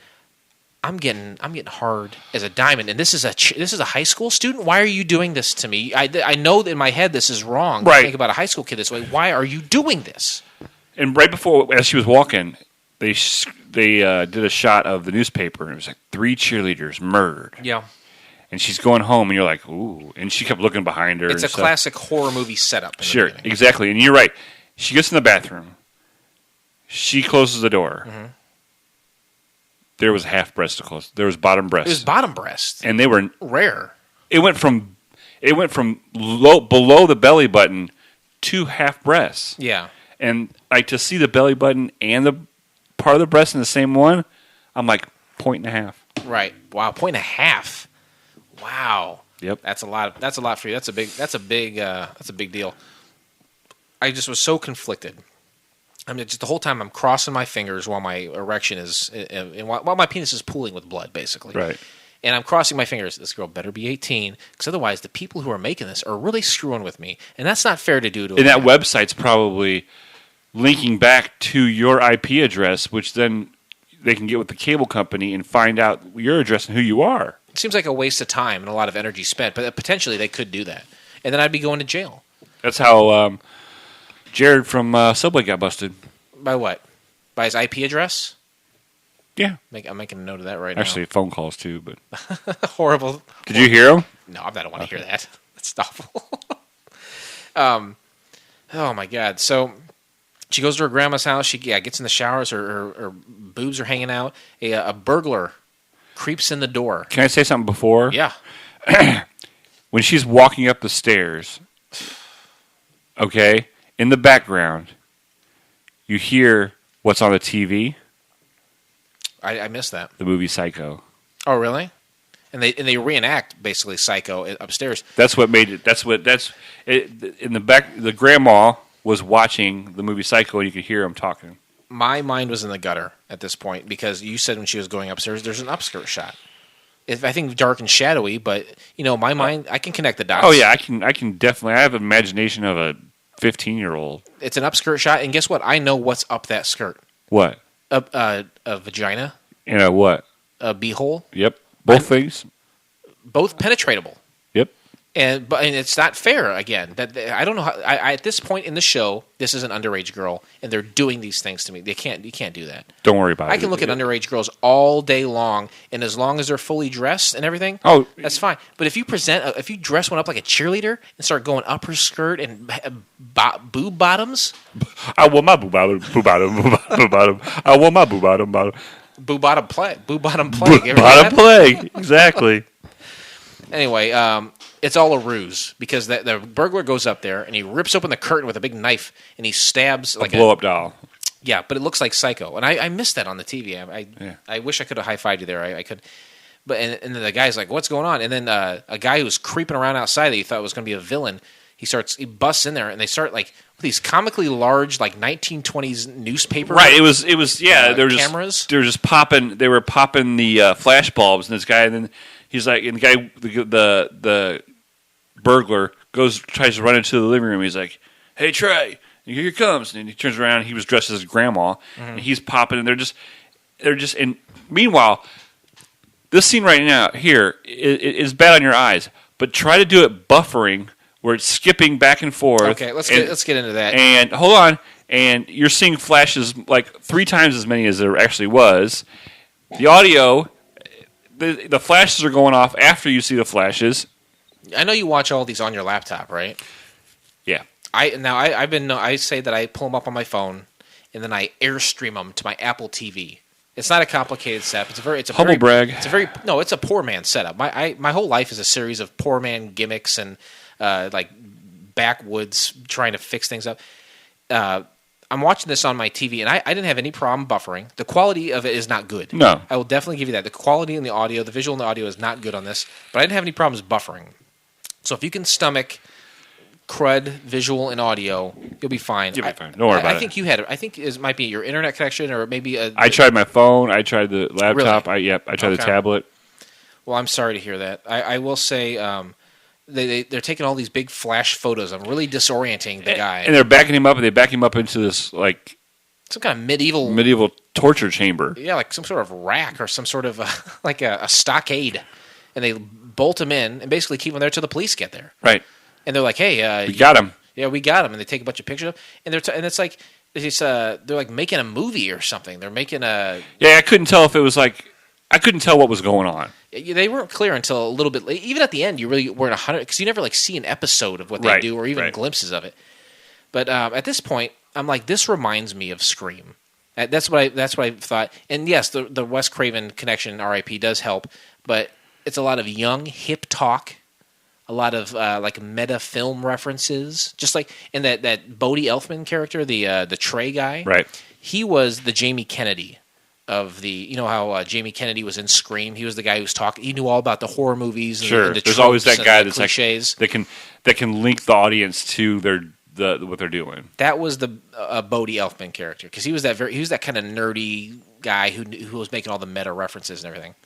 I'm getting hard as a diamond. And this is a high school student. Why are you doing this to me? I know that in my head this is wrong. Right. I think about a high school kid this way. Why are you doing this? And right before, as she was walking, they did a shot of the newspaper, and it was like 3 cheerleaders murdered. Yeah. And she's going home, and you're like, ooh. And she kept looking behind her. It's a classic horror movie setup. Sure, exactly. And you're right. She gets in the bathroom. She closes the door. Mm-hmm. There was half breasticles. There was bottom breast. It was bottom breast. And they were rare. It went from below the belly button to half breasts. Yeah. And like to see the belly button and the part of the breast in the same one, I'm like 1.5. Right. Wow. 1.5. Wow. Yep. That's a lot for you. That's a big deal. I just was so conflicted. I mean, just the whole time I'm crossing my fingers while my erection is, while my penis is pooling with blood, basically. Right. And I'm crossing my fingers. This girl better be 18, because otherwise the people who are making this are really screwing with me, and that's not fair to do to. And that website's probably linking back to your IP address, which then they can get with the cable company and find out your address and who you are. It seems like a waste of time and a lot of energy spent, but potentially they could do that, and then I'd be going to jail. That's how Jared from Subway got busted. By what? By his IP address? Yeah. I'm making a note of that right Actually, phone calls too, but... now. Horrible. Did you hear them? No, I don't want to hear that. That's awful. Oh my God. So she goes to her grandma's house. She gets in the showers. Her boobs are hanging out. A burglar creeps in the door. Can I say something before? Yeah. When she's walking up the stairs, okay, in the background, you hear what's on the TV. I missed that. The movie Psycho. Oh, really? And they reenact basically Psycho upstairs. That's what made it. That's it. In the back, the grandma was watching the movie Psycho, and you could hear them talking. My mind was in the gutter at this point because you said when she was going upstairs, there's an upskirt shot. I think dark and shadowy, but my mind, I can connect the dots. Oh yeah, I can definitely. I have an imagination of a 15-year-old. It's an upskirt shot, and guess what? I know what's up that skirt. What? A vagina. You know what? A beehole. Yep. Both things. Both penetratable. Yep. And it's not fair. Again, that I don't know how. I at this point in the show, this is an underage girl, and they're doing these things to me. You can't do that. Don't worry about it. I can look at underage girls all day long, and as long as they're fully dressed and everything, that's fine. But if you dress one up like a cheerleader and start going up her skirt and boob bottoms, I want my boob bottom. I want my boob bottom. Boob bottom plague. Boob bottom plague. Exactly. Anyway, it's all a ruse because the burglar goes up there and he rips open the curtain with a big knife and he stabs like a blow-up doll. Yeah, but it looks like Psycho, and I missed that on the TV. I wish I could have high-fived you there. I could, but and then the guy's like, "What's going on?" And then a guy who's creeping around outside that he thought was going to be a villain, he busts in there, and they start like with these comically large like 1920s newspaper. Right. It was yeah. They were cameras. They were just popping. They were popping the flash bulbs, and this guy, and then he's like, and the guy, the burglar tries to run into the living room. He's like, "Hey Trey." Here he comes, and he turns around. And he was dressed as his grandma, and he's popping, and they're just. And meanwhile, this scene right now here is bad on your eyes, but try to do it buffering, where it's skipping back and forth. Okay, let's get into that. And hold on, and you're seeing flashes like 3 times as many as there actually was. The audio, the flashes are going off after you see the flashes. I know you watch all these on your laptop, right? Yeah. I say that I pull them up on my phone and then I airstream them to my Apple TV. It's not a complicated setup. It's a humble brag. It's a poor man setup. My whole life is a series of poor man gimmicks and like backwoods trying to fix things up. I'm watching this on my TV and I didn't have any problem buffering. The quality of it is not good. No, I will definitely give you that. The quality in the audio, the visual and the audio is not good on this, but I didn't have any problems buffering. So if you can stomach crud, visual, and audio, you'll be fine. You'll be fine. Don't worry about it. I think you had it. I think it might be your internet connection or maybe I tried my phone. I tried the laptop. Really? I tried the tablet. Well, I'm sorry to hear that. I will say they're taking all these big flash photos. I'm really disorienting the guy. And they're backing him up, and they back him up into this like some kind of medieval torture chamber. Yeah, like some sort of rack or some sort of like a stockade. And they bolt him in and basically keep him there till the police get there. Right. And they're like, "Hey, we got him." Yeah, we got him. And they take a bunch of pictures of him. And it's like they're like making a movie or something. They're making a I couldn't tell if it was like I couldn't tell what was going on. They weren't clear until a little bit late. Even at the end, you really weren't 100 because you never like see an episode of what they do or even glimpses of it. But at this point, I'm like, this reminds me of Scream. That's what I thought. And yes, the Wes Craven connection, R.I.P. does help, but it's a lot of young, hip talk. A lot of like meta film references, just like in that Bodie Elfman character, the Trey guy. Right. He was the Jamie Kennedy of the. You know how Jamie Kennedy was in Scream. He was the guy who's talking. He knew all about the horror movies. And, sure. and the There's always that guy that's cliches. Like that can link the audience to what they're doing. That was the Bodie Elfman character because he was that kind of nerdy guy who was making all the meta references and everything.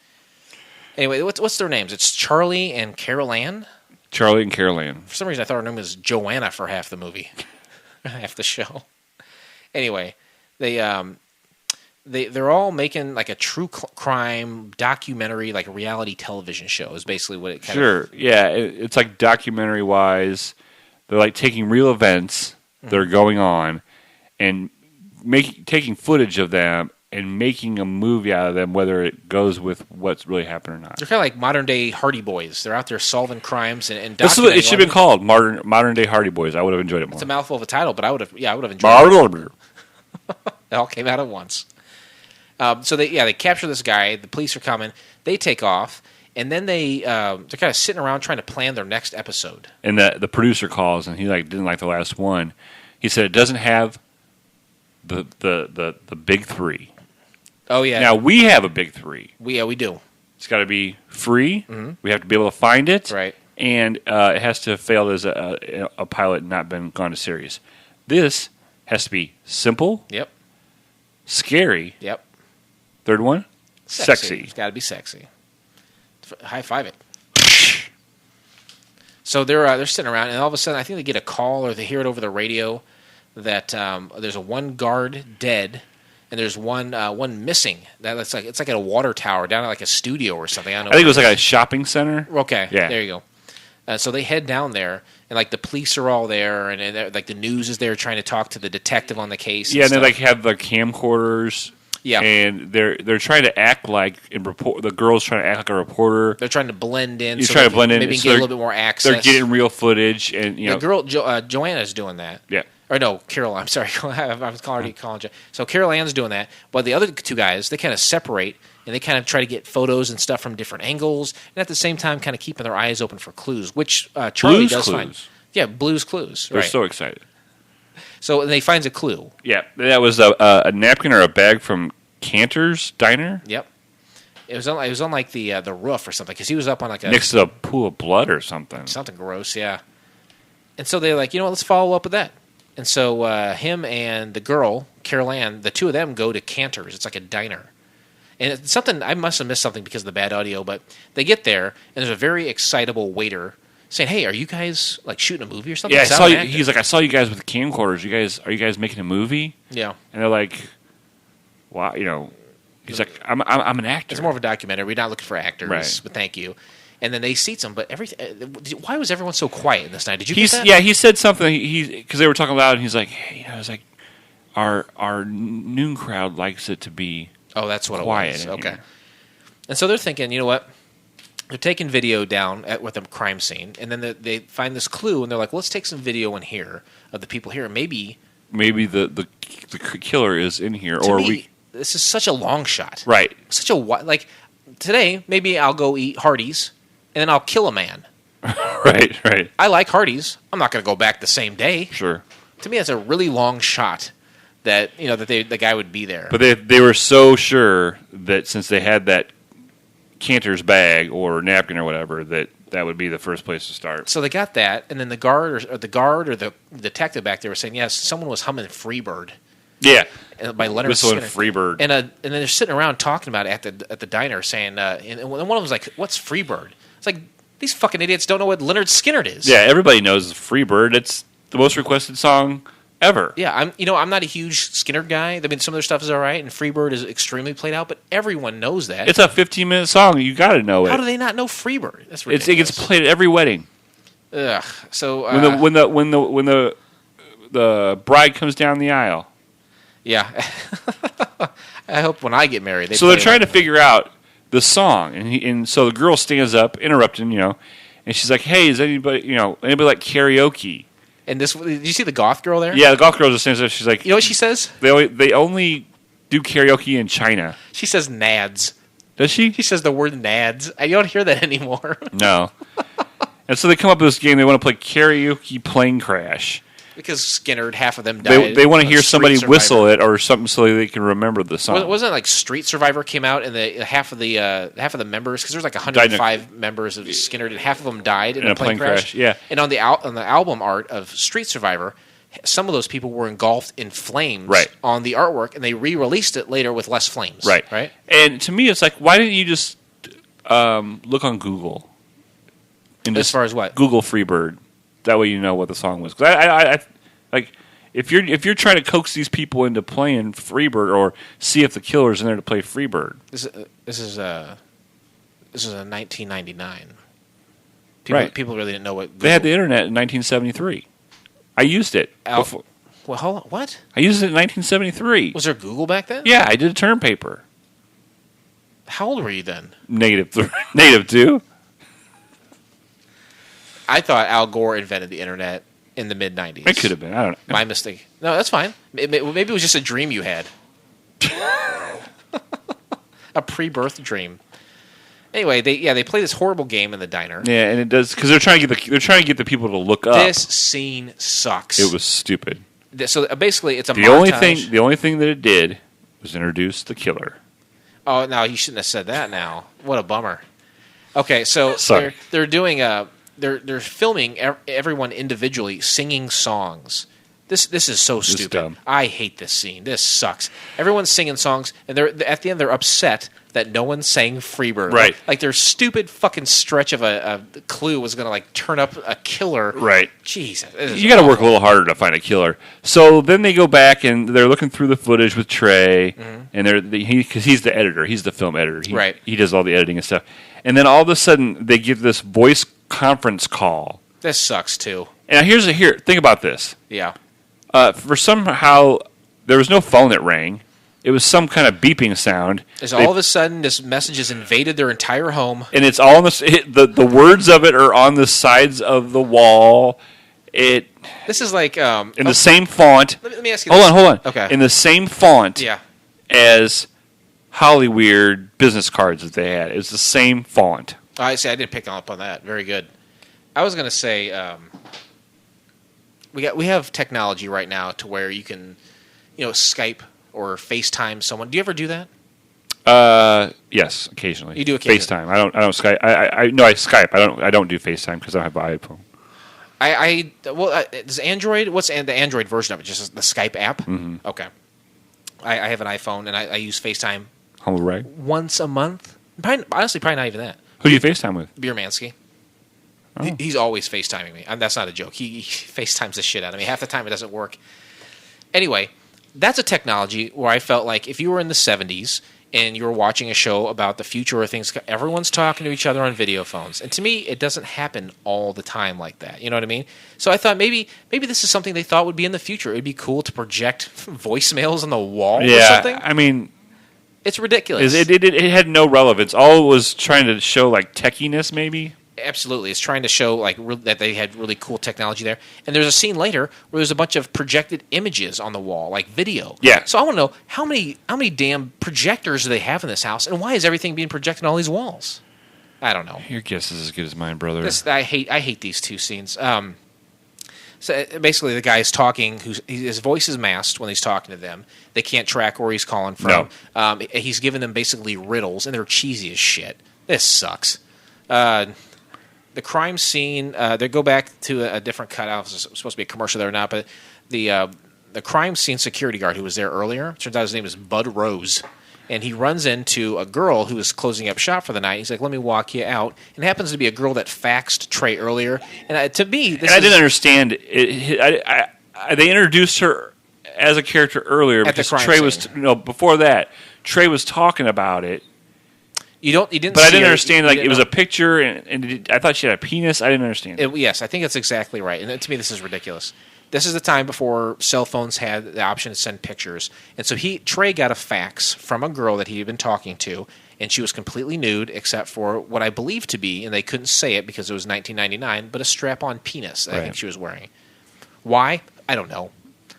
Anyway, what's their names? It's Charlie and Carol Ann. Charlie and Carol Ann. For some reason, I thought her name was Joanna for half the movie, half the show. Anyway, they're all making like a true crime documentary, like a reality television show. Is basically what it kind of. Sure, yeah, it's like documentary wise. They're like taking real events that are going on and taking footage of them and making a movie out of them, whether it goes with what's really happened or not. They're kind of like modern day Hardy Boys. They're out there solving crimes and This is what it documenting should have been called, modern day Hardy Boys. I would have enjoyed it more. It's a mouthful of a title, but I would have enjoyed it. It all came out at once. So they capture this guy. The police are coming. They take off, and then they're kind of sitting around trying to plan their next episode. And the producer calls, and he didn't like the last one. He said it doesn't have the big three. Oh yeah. Now we have a big three. We do. It's got to be free. Mm-hmm. We have to be able to find it. Right. And it has to have failed as a pilot and not been gone to series. This has to be simple. Yep. Scary. Yep. Third one? Sexy. It's got to be sexy. High five it. So they're sitting around, and all of a sudden, I think they get a call or they hear it over the radio that there's one guard dead, and there's one missing. It's like at a water tower down at like a studio or something. I think it was like a shopping center. Okay, yeah. There you go. So they head down there, and like the police are all there, and like the news is there trying to talk to the detective on the case. Yeah, and they like have the camcorders. Yeah, and they're trying to act like the girl's trying to act like a reporter. They're trying to blend in. You're trying to blend in. Maybe so get a little bit more access. They're getting real footage, and the girl Joanna's doing that. Yeah. Or no, Carol. I'm sorry, I was already calling you. So Carol Ann's doing that, but the other two guys they kind of separate and they kind of try to get photos and stuff from different angles, and at the same time, kind of keeping their eyes open for clues, which Charlie does find. Yeah, Blue's Clues. They're right. so excited. So they finds a clue. Yeah, that was a napkin or a bag from Cantor's Diner. Yep. It was on like the roof or something because he was up on like a next to a pool of blood or something. Something gross, yeah. And so they're like, let's follow up with that. And so him and the girl, Carol Ann, the two of them go to Cantor's. It's like a diner. And it's something, I must have missed something because of the bad audio, but they get there, and there's a very excitable waiter saying, "Hey, are you guys like shooting a movie or something?" Yeah, I saw you, he's like, "I saw you guys with the camcorders. Are you guys making a movie?" Yeah. And they're like, "Wow, he's like, I'm an actor." It's more of a documentary. We're not looking for actors, right. But thank you. And then they seat them, but why was everyone so quiet in this night? Did you get that? Yeah, he said something. Because they were talking loud, and he's like, "Hey, I was like, our noon crowd likes it to be that's what quiet." It was. Okay. And so they're thinking, you know what? They're taking video down with a crime scene, and then they find this clue, and they're like, let's take some video in here of the people here. Maybe the killer is in here, this is such a long shot, right? Such a like today. Maybe I'll go eat Hardee's, and then I'll kill a man. Right. I like Hardee's. I'm not going to go back the same day. Sure. To me, that's a really long shot. That the guy would be there, but they were so sure that since they had that Cantor's bag or napkin or whatever that would be the first place to start. So they got that, and then the guard or the detective back there was saying, yes, someone was humming Freebird. Yeah, by Leonard Whistling Skinner. Freebird, and then they're sitting around talking about it at the diner, saying, and one of them was like, "What's Freebird?" It's like these fucking idiots don't know what Leonard Skinner is. Yeah, everybody knows Freebird. It's the most requested song ever. Yeah, I'm not a huge Skinner guy. I mean, some of their stuff is all right, and Freebird is extremely played out, but everyone knows that. It's a 15-minute song. You got to know it. How do they not know Freebird? That's ridiculous. It gets played at every wedding. Ugh. So when the bride comes down the aisle. Yeah. I hope when I get married. They're trying to figure out the song, and so the girl stands up, interrupting, and she's like, "Hey, is anybody like karaoke?" And did you see the goth girl there? Yeah, the goth girl just stands up. She's like, you know what she says? They only do karaoke in China. She says nads. Does she? She says the word nads. I don't hear that anymore. No. And so they come up with this game. They want to play karaoke plane crash. Because Skinner, half of them died. They want to hear somebody whistle it or something so they can remember the song. Wasn't it like Street Survivor came out and half of the members, because there's like 105 members of Skinner, and half of them died in a plane crash. Yeah. And on the album art of Street Survivor, some of those people were engulfed in flames on the artwork, and they re-released it later with less flames. Right. And to me, it's like, why didn't you just look on Google? As far as what? Google Freebird. That way you know what the song was. Because I like if you're trying to coax these people into playing Freebird or see if the killer's in there to play Freebird. This is a 1999. People really didn't know what Google. They had the internet in 1973. I used it. Well, hold on. What? I used it in 1973. Was there Google back then? Yeah, I did a term paper. How old were you then? Negative 2. I thought Al Gore invented the internet in the mid-90s. It could have been. I don't know. My mistake. No, that's fine. Maybe it was just a dream you had. A pre-birth dream. Anyway, they play this horrible game in the diner. Yeah, and it does because they're trying to get the people to look up. This scene sucks. It was stupid. So basically, it's a The montage. only thing that it did was introduce the killer. Oh, no, you shouldn't have said that. Now, what a bummer. Okay, so Sorry. they're doing they're filming everyone individually singing songs. This is so stupid. dumb. I hate this scene. This sucks. Everyone's singing songs, and at the end they're upset that no one sang Freebird. Right. Like their stupid fucking stretch of a clue was going to like turn up a killer. Right. Jesus. You got to work a little harder to find a killer. So then they go back and they're looking through the footage with Trey, and because he's the editor, he's the film editor. Right. He does all the editing and stuff. And then all of a sudden they get this voice conference call. This sucks too. And here, think about this. Yeah. For somehow there was no phone that rang. It was some kind of beeping sound. As all of a sudden this message has invaded their entire home. And it's all on the words of it are on the sides of the wall. This is like In the same font. Let me ask you. Hold on. Okay. In the same font. Yeah. As Hollyweird business cards that they had. It was the same font. I see. I didn't pick up on that. Very good. I was going to say we have technology right now to where you can, Skype or FaceTime someone. Do you ever do that? Yes, occasionally. You do occasionally. FaceTime. I don't Skype. I Skype. I don't do FaceTime because I don't have an iPhone. Does Android? What's the Android version of it? Just the Skype app? Mm-hmm. Okay. I have an iPhone and I use FaceTime Humble right. once a month. Honestly, probably not even that. Who do you FaceTime with? Biermansky. Oh. He's always FaceTiming me. That's not a joke. He FaceTimes the shit out of me. Half the time it doesn't work. Anyway, that's a technology where I felt like if you were in the 70s and you were watching a show about the future or things, everyone's talking to each other on video phones. And to me, it doesn't happen all the time like that. You know what I mean? So I thought maybe this is something they thought would be in the future. It would be cool to project voicemails on the wall or something. I mean, it's ridiculous. It had no relevance. All it was trying to show like techiness, maybe. Absolutely. It's trying to show that they had really cool technology there. And there's a scene later where there's a bunch of projected images on the wall, like video. Yeah. So I want to know how many damn projectors do they have in this house, and why is everything being projected on all these walls? I don't know. Your guess is as good as mine, brother. I hate these two scenes. So basically, the guy's talking. His voice is masked when he's talking to them. They can't track where he's calling from. No. He's giving them basically riddles, and they're cheesy as shit. This sucks. The crime scene, they go back to a different cut. I don't know if it's supposed to be a commercial there or not, but the crime scene security guard who was there earlier, turns out his name is Bud Rose, and he runs into a girl who is closing up shop for the night. He's like, let me walk you out. And it happens to be a girl that faxed Trey earlier. And to me, I didn't understand. They introduced her as a character earlier At the because crime Trey scene. was before that. Trey was talking about it. You didn't. But see I didn't her. understand. You Like didn't it was know. a picture, and I thought she had a penis. I didn't understand. Yes, I think that's exactly right. And to me, this is ridiculous. This is the time before cell phones had the option to send pictures, and so Trey got a fax from a girl that he had been talking to, and she was completely nude except for what I believe to be, and they couldn't say it because it was 1999, but a strap-on penis that I think she was wearing. Why? I don't know.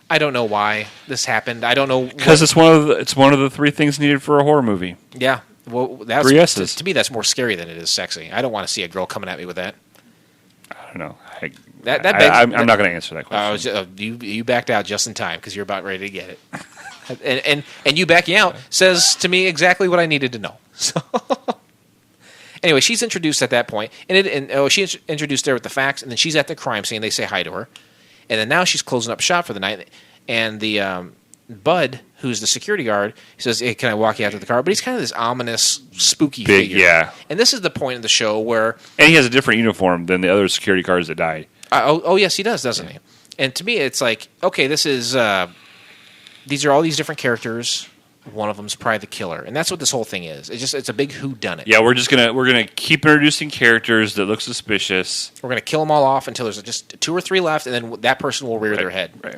I don't know why this happened. I don't know Because it's one of the three things needed for a horror movie. Yeah. Well, that's 3 S's. to me that's more scary than it is sexy. I don't want to see a girl coming at me with that. I don't know. I'm not going to answer that question. You backed out just in time because you're about ready to get it. and you backing out says to me exactly what I needed to know. So anyway, she's introduced at that point, and she's introduced there with the fax, and then she's at the crime scene. They say hi to her, and then now she's closing up shop for the night, and the Bud, who's the security guard, he says, "Hey, can I walk you out to the car?" But he's kind of this ominous, spooky Big, figure. yeah. And this is the point of the show where And he has a different uniform than the other security guards that died. yes, he does, doesn't he? And to me, it's like, okay, this is these are all these different characters. One of them's probably the killer, and that's what this whole thing is. It's a big whodunit. Yeah, we're gonna keep introducing characters that look suspicious. We're gonna kill them all off until there's just 2 or 3 left, and then that person will rear their head. Right.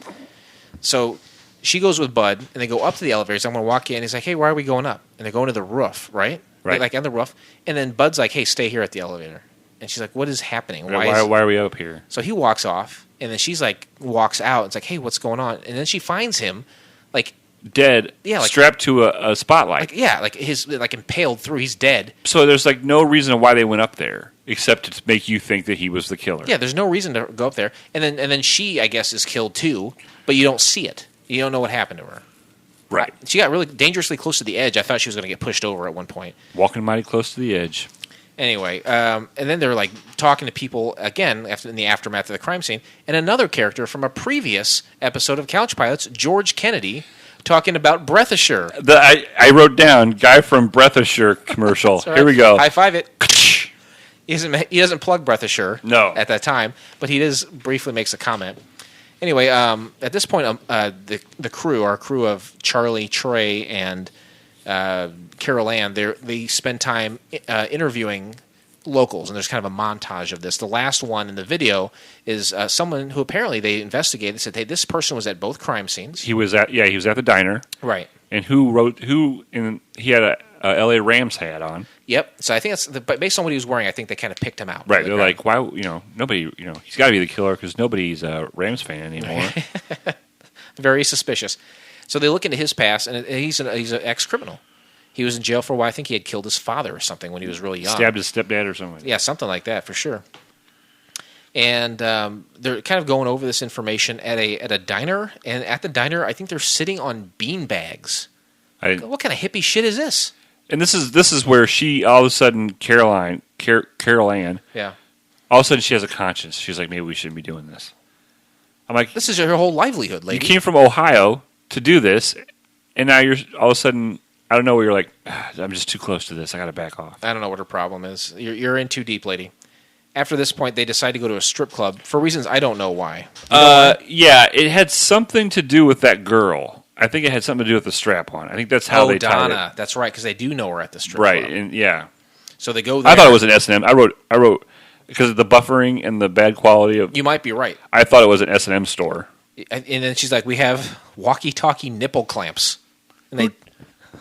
So she goes with Bud, and they go up to the elevators. I'm going to walk in. He's like, hey, why are we going up? And they're going to the roof, right? Right. Like on the roof. And then Bud's like, hey, stay here at the elevator. And she's like, what is happening? Why are we up here? So he walks off, and then she's like, walks out. It's like, hey, what's going on? And then she finds him, like Dead, strapped to a spotlight. like his impaled through. He's dead. So there's like no reason why they went up there except to make you think that he was the killer. Yeah, there's no reason to go up there. And then she, I guess, is killed too, but you don't see it. You don't know what happened to her. Right. She got really dangerously close to the edge. I thought she was going to get pushed over at one point. Walking mighty close to the edge. Anyway, and then they're like talking to people again in the aftermath of the crime scene, and another character from a previous episode of Couch Pilots, George Kennedy, talking about Breath Assure. I wrote down guy from Breath Assure commercial. Right. Here we go. High five it. He doesn't plug Breath Assure at that time, but he does briefly makes a comment. Anyway, at this point, the crew, our crew of Charlie, Trey, and Carol Ann, they spend time interviewing locals, and there's kind of a montage of this. The last one in the video is someone who apparently they investigated, said, hey, this person was at both crime scenes. He was at the diner. Right. And he had a LA Rams hat on. Yep. So I think but based on what he was wearing, I think they kind of picked him out. Right. They're like, why, nobody, he's got to be the killer because nobody's a Rams fan anymore. Very suspicious. So they look into his past, and he's an ex-criminal. He was in jail for a while. I think he had killed his father or something when he was really young. Stabbed his stepdad or something. Yeah, something like that for sure. And they're kind of going over this information at a diner, and at the diner, I think they're sitting on bean bags. What kind of hippie shit is this? And this is where she all of a sudden Carol Ann, yeah, all of a sudden she has a conscience. She's like, maybe we shouldn't be doing this. I'm like, this is her whole livelihood, lady. You came from Ohio to do this, and now you're all of a sudden. I don't know where you're like, I'm just too close to this. I got to back off. I don't know what her problem is. You're in too deep, lady. After this point, they decide to go to a strip club for reasons I don't know why. Yeah, it had something to do with that girl. I think it had something to do with the strap-on. I think that's how they tied Donna. it. That's right, because they do know her at the strip right, club. and yeah. So they go there. I thought it was an S&M. I wrote because of the buffering and the bad quality of. You might be right. I thought it was an S&M store. And then she's like, "We have walkie-talkie nipple clamps." And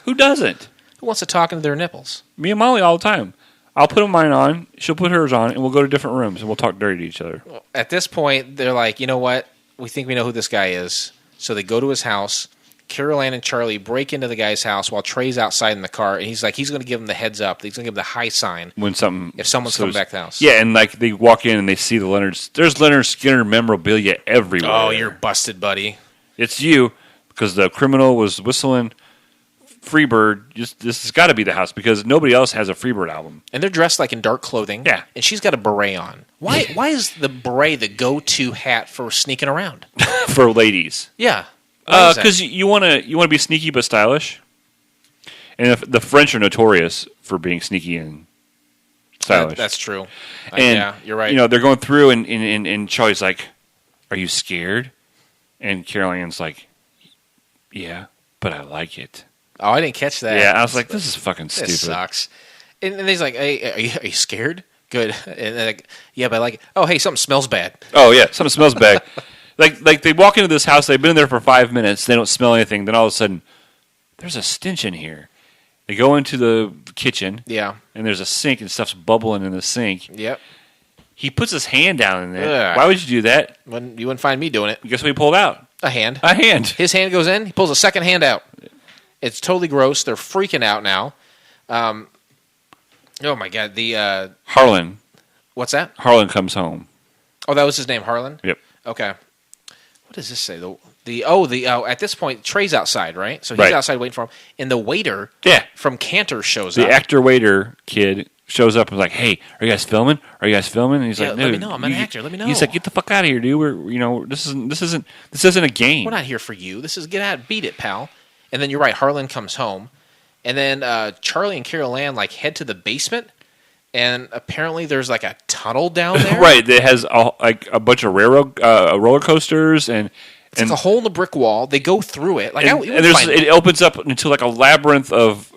who doesn't? Who wants to talk into their nipples? Me and Molly all the time. I'll put mine on, she'll put hers on, and we'll go to different rooms, and we'll talk dirty to each other. At this point, they're like, you know what? We think we know who this guy is. So they go to his house. Carol Ann and Charlie break into the guy's house while Trey's outside in the car, and he's like, he's going to give them the heads up. He's going to give them the high sign if someone's coming back to the house. Yeah, and like they walk in and they see there's Leonard Skinner memorabilia everywhere. Oh, you're busted, buddy. It's you, because the criminal was whistling Freebird. This has got to be the house because nobody else has a Freebird album. And they're dressed like in dark clothing. Yeah. And she's got a beret on. Why is the beret the go-to hat for sneaking around? For ladies. Yeah. Because you want to be sneaky but stylish. And the French are notorious for being sneaky and stylish. That's true. And, yeah, you're right. They're going through and Charlie's like, are you scared? And Carol Ann's like, yeah, but I like it. Oh, I didn't catch that. Yeah, I was like, this is fucking stupid. This sucks. And he's like, hey, are you scared? Good. And they're like, yeah, but I like it. Oh, hey, something smells bad. Oh, yeah, something smells bad. Like they walk into this house, they've been in there for 5 minutes, they don't smell anything, then all of a sudden, there's a stench in here. They go into the kitchen, yeah, and there's a sink, and stuff's bubbling in the sink. Yep. He puts his hand down in there. Ugh. Why would you do that? You wouldn't find me doing it. Guess what he pulled out? A hand. A hand. His hand goes in, he pulls a second hand out. It's totally gross. They're freaking out now. Oh, my God. Harlan. What's that? Harlan comes home. Oh, that was his name, Harlan? Yep. Okay. What does this say? At this point, Trey's outside, right? So he's outside waiting for him. And the waiter from Cantor shows up. The actor-waiter kid shows up and is like, hey, are you guys filming? Are you guys filming? And he's like, let me know. I'm an actor. Let me know. He's like, get the fuck out of here, dude. This isn't a game. We're not here for you. This is get out, beat it, pal. And then you're right. Harlan comes home, and then Charlie and Carol Ann head to the basement, and apparently there's a tunnel down there. Right. That has a bunch of railroad roller coasters and. It's like a hole in the brick wall. They go through it. It opens up into a labyrinth of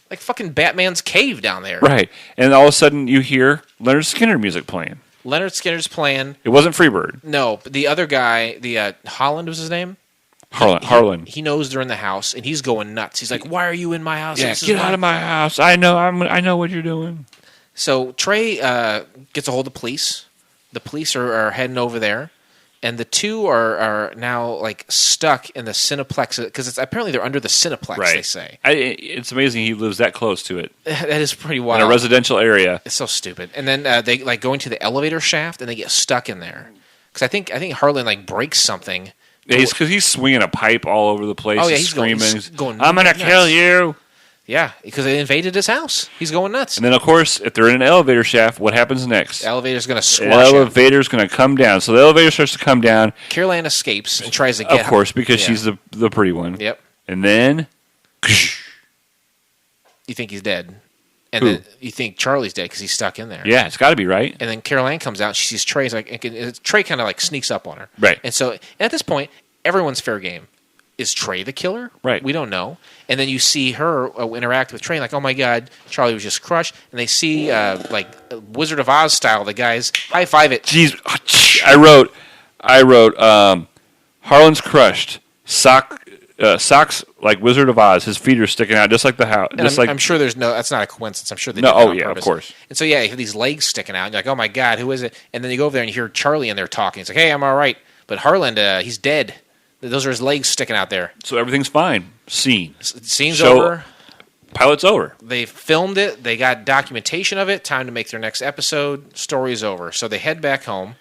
like fucking Batman's cave down there. Right. And all of a sudden you hear Leonard Skinner music playing. Leonard Skinner's playing. It wasn't Freebird. No, but the other guy, Holland was his name? Harlan. He knows they're in the house, and he's going nuts. He's like, "Why are you in my house? Yeah, get out of my house. I know what you're doing." So Trey gets a hold of the police. The police are heading over there, and the two are now like stuck in the Cineplex because apparently they're under the Cineplex. Right. They say it's amazing he lives that close to it that is pretty wild in a residential area. It's so stupid. And then they like go into the elevator shaft and they get stuck in there because I think Harlan like breaks something. Yeah, because he's swinging a pipe all over the place. Oh yeah, he's screaming. He's going I'm gonna kill you. Yeah, because they invaded his house. He's going nuts. And then, of course, if they're in an elevator shaft, what happens next? The elevator's going to The squash him. elevator's going to come down. So the elevator starts to come down. Carol Ann escapes and tries to get him. Of course, because she's the pretty one. Yep. And then... You think he's dead. And Who? then you think Charlie's dead because he's stuck in there. Yeah, it's got to be, right? And then Carol Ann comes out. She sees Trey's like... Trey kind of like sneaks up on her. Right. And so at this point, everyone's fair game. Is Trey the killer? Right. We don't know. And then you see her interact with Trey, like, oh my God, Charlie was just crushed. And they see, like, Wizard of Oz style, the guys high five it. Jeez, I wrote, Harlan's crushed. Socks like Wizard of Oz. His feet are sticking out, just like the house. I'm sure that's not a coincidence. I'm sure they No, did that oh on yeah, purpose. of course. And so, yeah, you have these legs sticking out. And you're like, oh my God, who is it? And then you go over there and you hear Charlie in there talking. It's like, hey, I'm all right. But Harlan, he's dead. Those are his legs sticking out there. So everything's fine. Scene's over. Pilot's over. They filmed it. They got documentation of it. Time to make their next episode. Story's over. So they head back home.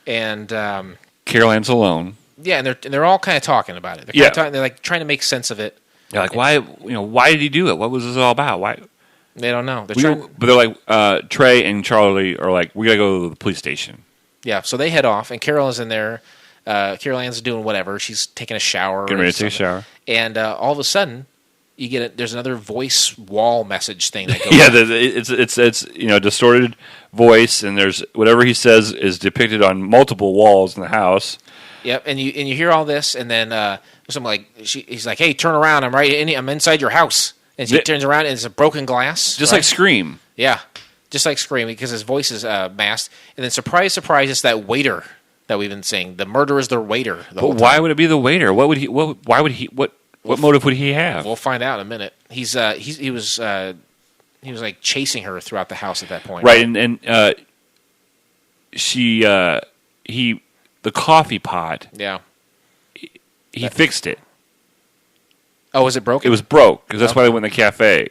And Carol Ann's alone. yeah, and they're all kind of talking about it. They're like trying to make sense of it. They're like, why did he do it? What was this all about? Why? They don't know. But they're like, Trey and Charlie are like, we got to go to the police station. Yeah, so they head off, and Carol is in there. Carol Ann's doing whatever. She's taking a shower. Getting ready to take a shower. And all of a sudden, you get there's another voice wall message thing that goes yeah, on. it's distorted voice, and there's whatever he says is depicted on multiple walls in the house. Yep, and you hear all this, and then something like he's like, "Hey, turn around! I'm inside your house." And she turns around, and it's a broken glass, just like Scream. Yeah, just like Scream, because his voice is masked. And then surprise, surprise, it's that waiter that we've been saying. The murderer is the waiter. But why would it be the waiter? What would he? Why would he? What motive would he have? We'll find out in a minute. He was like chasing her throughout the house at that point. Right, and the coffee pot. Yeah. He fixed it. Oh, was it broken? It was broke because that's why they went in the cafe.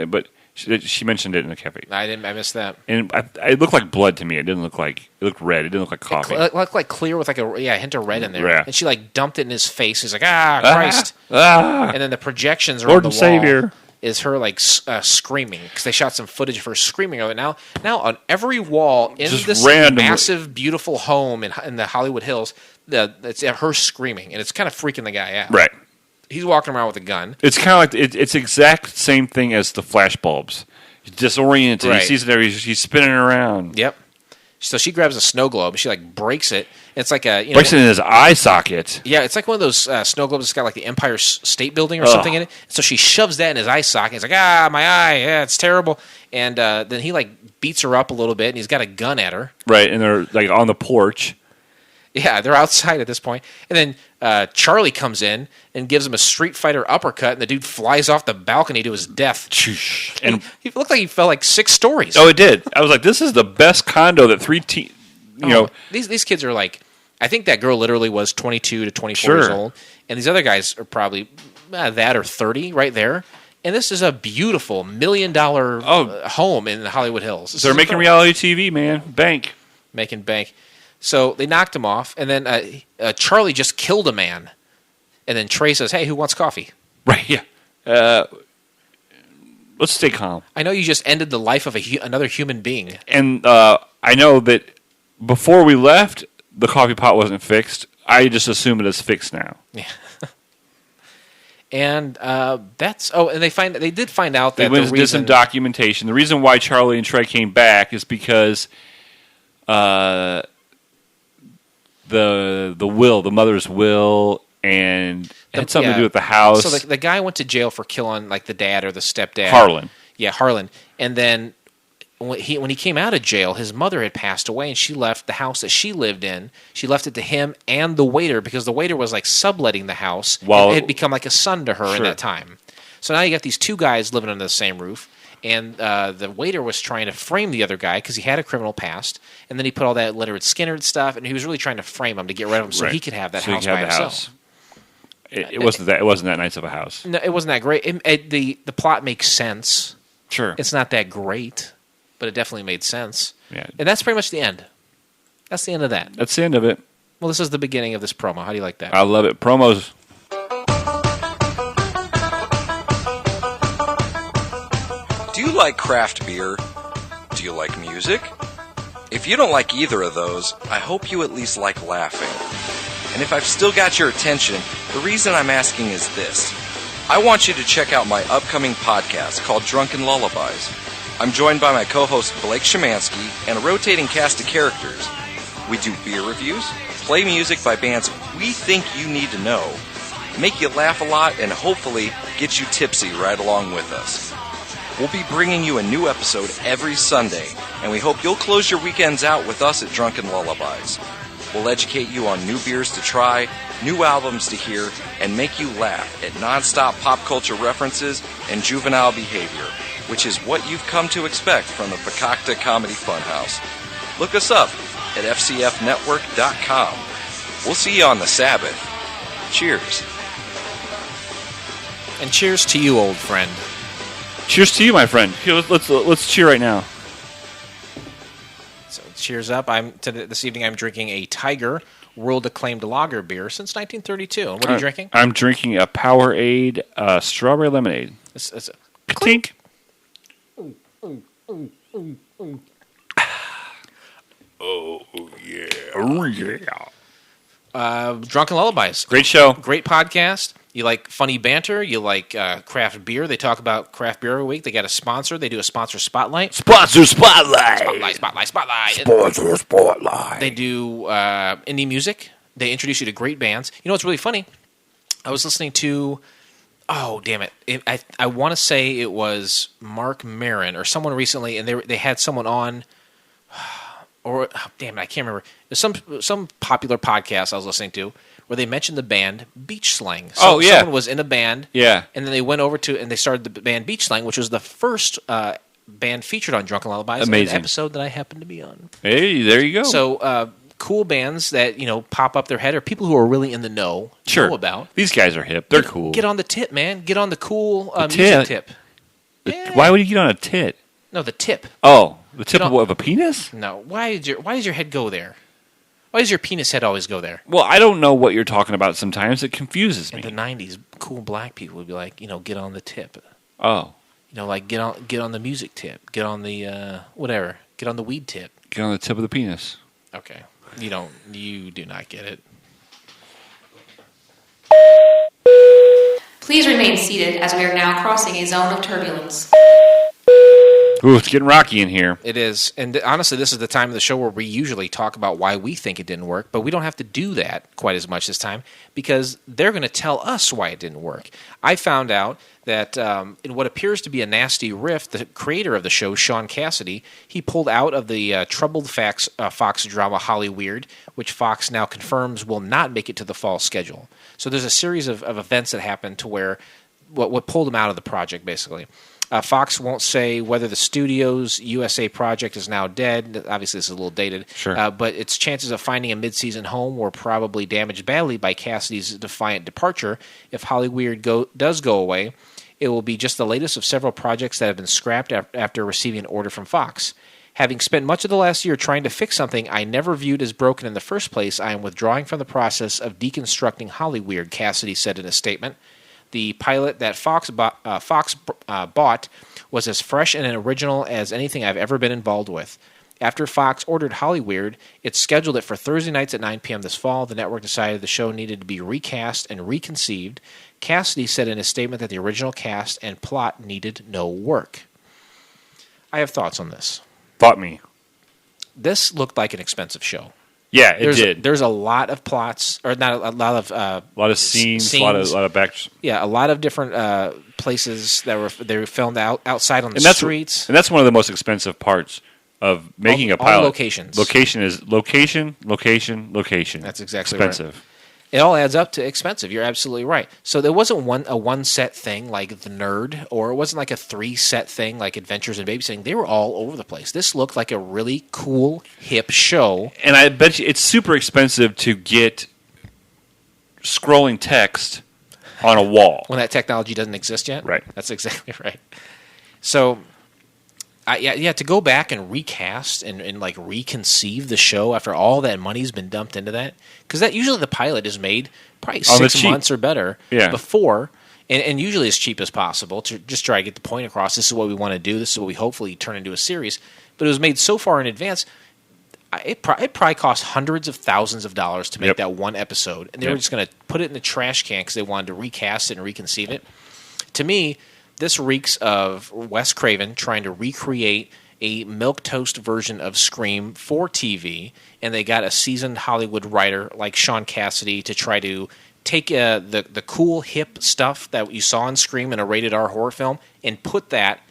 But she mentioned it in the cafe. I missed that. And it looked like blood to me. It didn't look like. It looked red. It didn't look like coffee. It looked like clear with like a hint of red in there. Yeah. And she like dumped it in his face. He's like, Christ! And then the projections are Lord on the and wall. Savior. Is her like screaming because they shot some footage of her screaming of it. Now on every wall in Just this randomly. massive, beautiful home in the Hollywood Hills, it's her screaming, and it's kind of freaking the guy out. Right. He's walking around with a gun. It's kind of like it's exact same thing as the flash bulbs. He's disoriented. Right. He sees it there. He's spinning around. Yep. So she grabs a snow globe. She like breaks it. It's like a Breaks it in his eye socket. Yeah, it's like one of those snow globes that's got like the Empire State Building or something in it. So she shoves that in his eye socket. He's like, my eye. Yeah, it's terrible. And then he like beats her up a little bit, and he's got a gun at her. Right, and they're like on the porch. Yeah, they're outside at this point. And then Charlie comes in and gives him a Street Fighter uppercut, and the dude flies off the balcony to his death. And he looked like he fell like 6 stories. Oh, it did. I was like, this is the best condo that These kids are like, I think that girl literally was 22 to 24 years old, and these other guys are probably that or 30 right there. And this is a beautiful $1 million home in the Hollywood Hills. They're making reality TV, man. Bank. Making bank. So they knocked him off, and then Charlie just killed a man. And then Trey says, hey, who wants coffee? Right, yeah. Let's stay calm. I know you just ended the life of another human being. And I know that before we left, the coffee pot wasn't fixed. I just assume it is fixed now. Yeah. And and they did find out that they did some documentation. The reason why Charlie and Trey came back is because the mother's will, and it had something to do with the house. So the guy went to jail for killing like the dad or the stepdad. Harlan. Yeah, Harlan. And then when he came out of jail, his mother had passed away, and she left the house that she lived in. She left it to him and the waiter because the waiter was like subletting the house. Well, it had become like a son to her in sure. that time. So now you got these two guys living under the same roof, and the waiter was trying to frame the other guy because he had a criminal past, and then he put all that Leonard Skinner stuff, and he was really trying to frame him to get rid of him so Right. he could have that So he house could by have the himself. house. It wasn't that nice of a house. No, it wasn't that great. The plot makes sense. Sure. It's not that great, but it definitely made sense. Yeah. And that's pretty much the end. That's the end of that. That's the end of it. Well, this is the beginning of this promo. How do you like that? I love it. Promos. Do you like craft beer? Do you like music? If you don't like either of those, I hope you at least like laughing. And if I've still got your attention, the reason I'm asking is this. I want you to check out my upcoming podcast called Drunken Lullabies. I'm joined by my co-host Blake Szymanski and a rotating cast of characters. We do beer reviews, play music by bands we think you need to know, make you laugh a lot, and hopefully get you tipsy right along with us. We'll be bringing you a new episode every Sunday, and we hope you'll close your weekends out with us at Drunken Lullabies. We'll educate you on new beers to try, new albums to hear, and make you laugh at non-stop pop culture references and juvenile behavior, which is what you've come to expect from the Fakakta Comedy Funhouse. Look us up at fcfnetwork.com. We'll see you on the Sabbath. Cheers. And cheers to you, old friend. Cheers to you, my friend. Here, let's cheer right now. So cheers up. This evening I'm drinking a Tiger world-acclaimed lager beer since 1932. And what are you drinking? I'm drinking a Powerade strawberry lemonade. It's a Clink. Oh yeah. Drunken Lullabies. Great show. Great podcast. You like funny banter. You like craft beer. They talk about craft beer every week. They got a sponsor. They do a sponsor spotlight. Sponsor spotlight. Spotlight. Sponsor spotlight. They do indie music. They introduce you to great bands. You know what's really funny? I was listening to, oh, damn it. I want to say it was Mark Maron or someone recently, and they had someone on, or, oh, damn it, I can't remember. There's some popular podcast I was listening to where they mentioned the band Beach Slang. So, yeah. Someone was in a band, Yeah. and then they went over to, and they started the band Beach Slang, which was the first band featured on Drunken Lullabies. Amazing. An episode that I happened to be on. Hey, there you go. So, cool bands that, pop up their head or people who are really in the know about. These guys are hip. They're cool. Get on the tip, man. Get on the cool music tit? tip. Yeah. Why would you get on a tit? No, the tip. Oh, the tip Get of a penis? No. Why does your head go there? Why does your penis head always go there? Well, I don't know what you're talking about sometimes. It confuses In me. the 90s, cool black people would be like, get on the tip. Oh. Like get on the music tip. Get on the whatever. Get on the weed tip. Get on the tip of the penis. Okay. You do not get it. Please remain seated as we are now crossing a zone of turbulence. Ooh, it's getting rocky in here. It is. And honestly, this is the time of the show where we usually talk about why we think it didn't work, but we don't have to do that quite as much this time because they're going to tell us why it didn't work. I found out that in what appears to be a nasty rift, the creator of the show, Sean Cassidy, he pulled out of the troubled Fox drama Hollyweird, which Fox now confirms will not make it to the fall schedule. So there's a series of events that happened to where what pulled him out of the project, basically. Fox won't say whether the studio's USA project is now dead. Obviously, this is a little dated. Sure. But its chances of finding a mid-season home were probably damaged badly by Cassidy's defiant departure. If Hollyweird does go away, it will be just the latest of several projects that have been scrapped after receiving an order from Fox. Having spent much of the last year trying to fix something I never viewed as broken in the first place, I am withdrawing from the process of deconstructing Hollyweird, Cassidy said in a statement. The pilot that Fox bought was as fresh and original as anything I've ever been involved with. After Fox ordered Hollyweird, it scheduled it for Thursday nights at 9 p.m. this fall. The network decided the show needed to be recast and reconceived. Cassidy said in his statement that the original cast and plot needed no work. I have thoughts on this. Thought me. This looked like an expensive show. Yeah, it did. There's a lot of plots, or not a lot of A lot of scenes. A lot of back. Yeah, a lot of different places they were filmed outside on the streets. And that's one of the most expensive parts of making a pilot. All locations. Location is location. That's exactly expensive. Right. It all adds up to expensive. You're absolutely right. So there wasn't a one set thing like The Nerd, or it wasn't like a 3 set thing like Adventures in Babysitting. They were all over the place. This looked like a really cool, hip show. And I bet you it's super expensive to get scrolling text on a wall. When that technology doesn't exist yet? Right. That's exactly right. So, to go back and recast and like reconceive the show after all that money's been dumped into that, because that usually the pilot is made probably 6 months or better before, and usually as cheap as possible to just try to get the point across. This is what we want to do. This is what we hopefully turn into a series. But it was made so far in advance, it probably cost hundreds of thousands of dollars to make that one episode, and they were just going to put it in the trash can because they wanted to recast it and reconceive it. To me, this reeks of Wes Craven trying to recreate a milquetoast version of Scream for TV, and they got a seasoned Hollywood writer like Sean Cassidy to try to take the cool, hip stuff that you saw in Scream in a rated R horror film and put that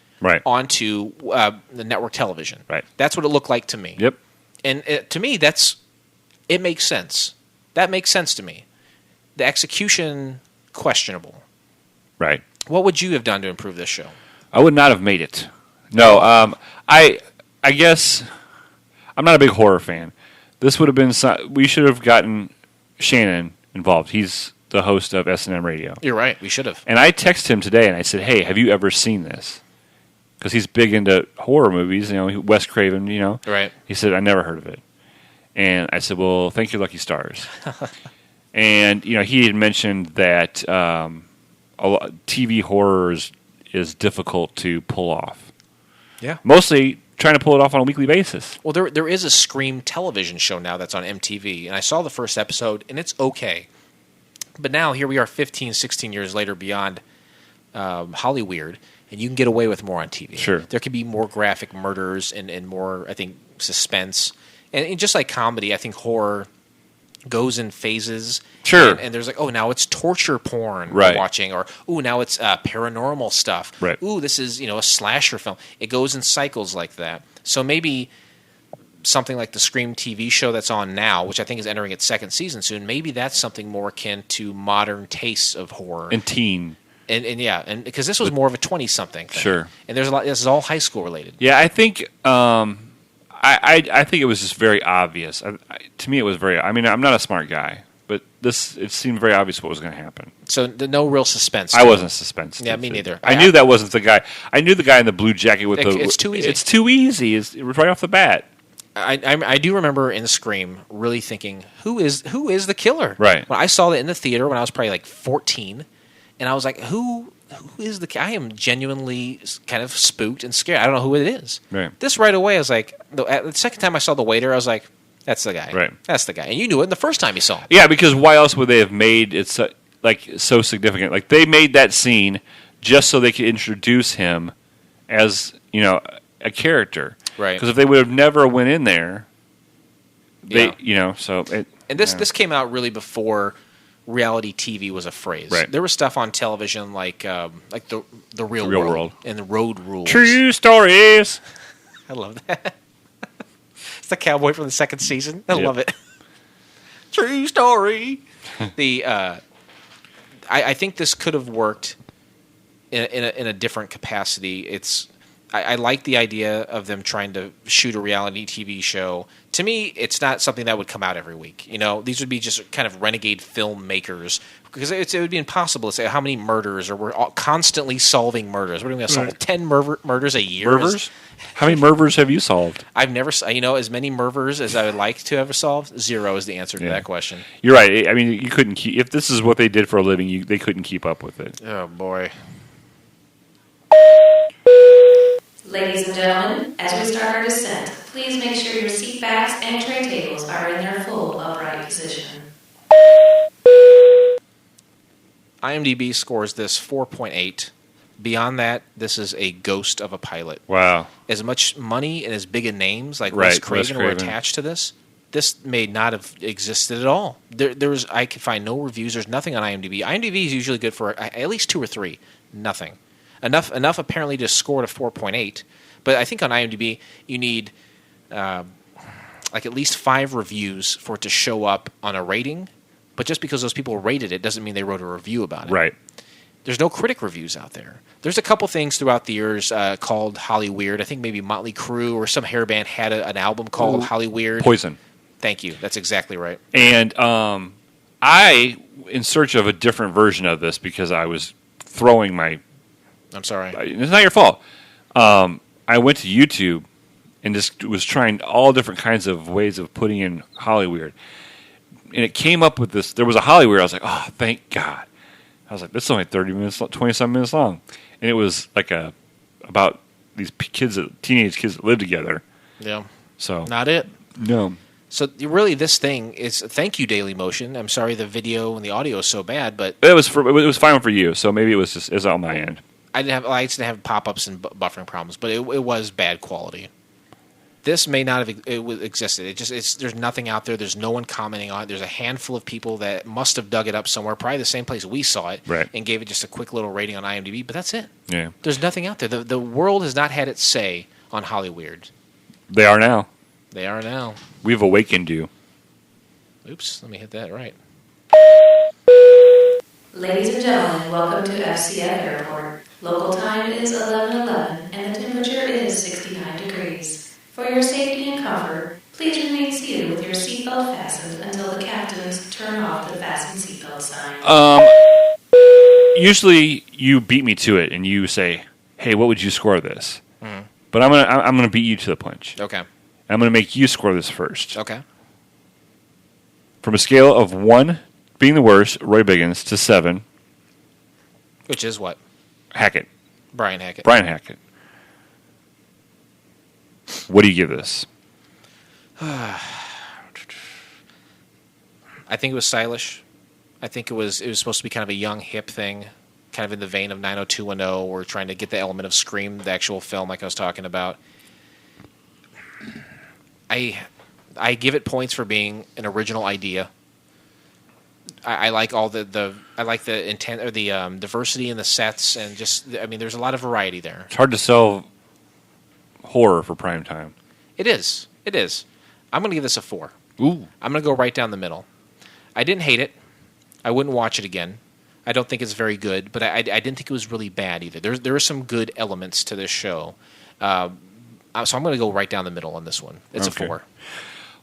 onto the network television. Right. That's what it looked like to me. Yep. And to me, it makes sense. That makes sense to me. The execution, questionable. Right. What would you have done to improve this show? I would not have made it. No, I guess I'm not a big horror fan. This would have been we should have gotten Shannon involved. He's the host of S&M Radio. You're right. We should have. And I texted him today and I said, "Hey, have you ever seen this?" Because he's big into horror movies. Wes Craven. Right. He said, "I never heard of it." And I said, "Well, thank your lucky stars." And he had mentioned that TV horror is difficult to pull off. Yeah. Mostly trying to pull it off on a weekly basis. Well, there is a Scream television show now that's on MTV, and I saw the first episode, and it's okay. But now, here we are 15, 16 years later beyond Hollyweird, and you can get away with more on TV. Sure. There can be more graphic murders and more, I think, suspense. And just like comedy, I think horror goes in phases. Sure. And there's like, oh, now it's torture porn right. we're watching, or ooh, now it's paranormal stuff. Right. Ooh, this is a slasher film. It goes in cycles like that. So maybe something like the Scream TV show that's on now, which I think is entering its second season soon, maybe that's something more akin to modern tastes of horror and teen. And because this was more of a 20-something thing. Sure. And there's a lot. This is all high school related. Yeah, I think. I think it was just very obvious. To me, it was very. I mean, I'm not a smart guy, but it seemed very obvious what was going to happen. So no real suspense. I wasn't suspense. Yeah, me neither. I knew that wasn't the guy. I knew the guy in the blue jacket with the. It's too easy. It's too easy. It was right off the bat. I do remember in Scream really thinking, who is the killer? Right. When I saw that in the theater when I was probably like 14, and I was like, who is the? I am genuinely kind of spooked and scared. I don't know who it is. Right. This right away, I was like, the second time I saw the waiter, I was like, that's the guy. Right. That's the guy. And you knew it the first time you saw him. Yeah, because why else would they have made it so significant? Like they made that scene just so they could introduce him as a character. Right. Because if they would have never went in there, so it. And this came out really before reality TV was a phrase. Right. There was stuff on television like the Real World and the Road Rules. True stories. I love that. It's the cowboy from the second season. I love it. True story. I think this could have worked in a different capacity. I like the idea of them trying to shoot a reality TV show. To me, it's not something that would come out every week. These would be just kind of renegade filmmakers, because it would be impossible to say how many murders, or we're constantly solving murders. What are we going to solve? 10 murders a year? Murders? How many murders have you solved? I've never, as many murders as I would like to have solved. 0 is the answer to that question. You're right. I mean, you couldn't keep. If this is what they did for a living, they couldn't keep up with it. Oh boy. Ladies and gentlemen, as we start our descent, please make sure your seat backs and tray tables are in their full upright position. IMDb scores this 4.8. Beyond that, this is a ghost of a pilot. Wow. As much money and as big a names like Wes Craven were attached to this, this may not have existed at all. I can find no reviews. There's nothing on IMDb. IMDb is usually good for at least 2 or 3. Nothing. Enough apparently to score to 4.8. But I think on IMDb you need like at least 5 reviews for it to show up on a rating. But just because those people rated it doesn't mean they wrote a review about it. Right. There's no critic reviews out there. There's a couple things throughout the years called Hollyweird. I think maybe Motley Crue or some hair band had an album called Hollyweird. Poison. Thank you. That's exactly right. And I, in search of a different version of this, because I was throwing my... I'm sorry. It's not your fault. I went to YouTube and just was trying all different kinds of ways of putting in Hollyweird. And it came up with this. There was a Hollyweird. I was like, oh, thank God. I was like, this is only 30 minutes, 20-some minutes long. And it was like about these teenage kids that live together. Yeah. So Not it. No. So really, this thing is. Thank you, Dailymotion. I'm sorry the video and the audio is so bad, but It was fine for you. So maybe it was on my end. I used to have pop-ups and buffering problems, but it was bad quality. This may not have existed. There's nothing out there. There's no one commenting on it. There's a handful of people that must have dug it up somewhere, probably the same place we saw it, right, and gave it just a quick little rating on IMDb. But that's it. Yeah. There's nothing out there. The world has not had its say on Hollyweird. They are now. They are now. We've awakened you. Oops, let me hit that right. Ladies and gentlemen, welcome to FCF Airport. Local time is 11:11 and the temperature is 69 degrees. For your safety and comfort, please remain seated with your seatbelt fastened until the captains turn off the fasten seatbelt sign. Usually you beat me to it and you say, "Hey, what would you score this?" But I'm gonna beat you to the punch. Okay. I'm gonna make you score this first. Okay. From a scale of 1 being the worst, Roy Biggins, to 7, Which is what? Hackett. Brian Hackett. Brian Hackett. What do you give this? I think it was stylish. I think it was supposed to be kind of a young, hip thing, kind of in the vein of 90210. We're trying to get the element of Scream, the actual film, like I was talking about. I give it points for being an original idea. I like all the intent or the diversity in the sets, and there's a lot of variety there. It's hard to sell horror for prime time. It is. I'm going to give this a 4. Ooh. I'm going to go right down the middle. I didn't hate it. I wouldn't watch it again. I don't think it's very good, but I didn't think it was really bad either. There are some good elements to this show. So I'm going to go right down the middle on this one. It's a 4.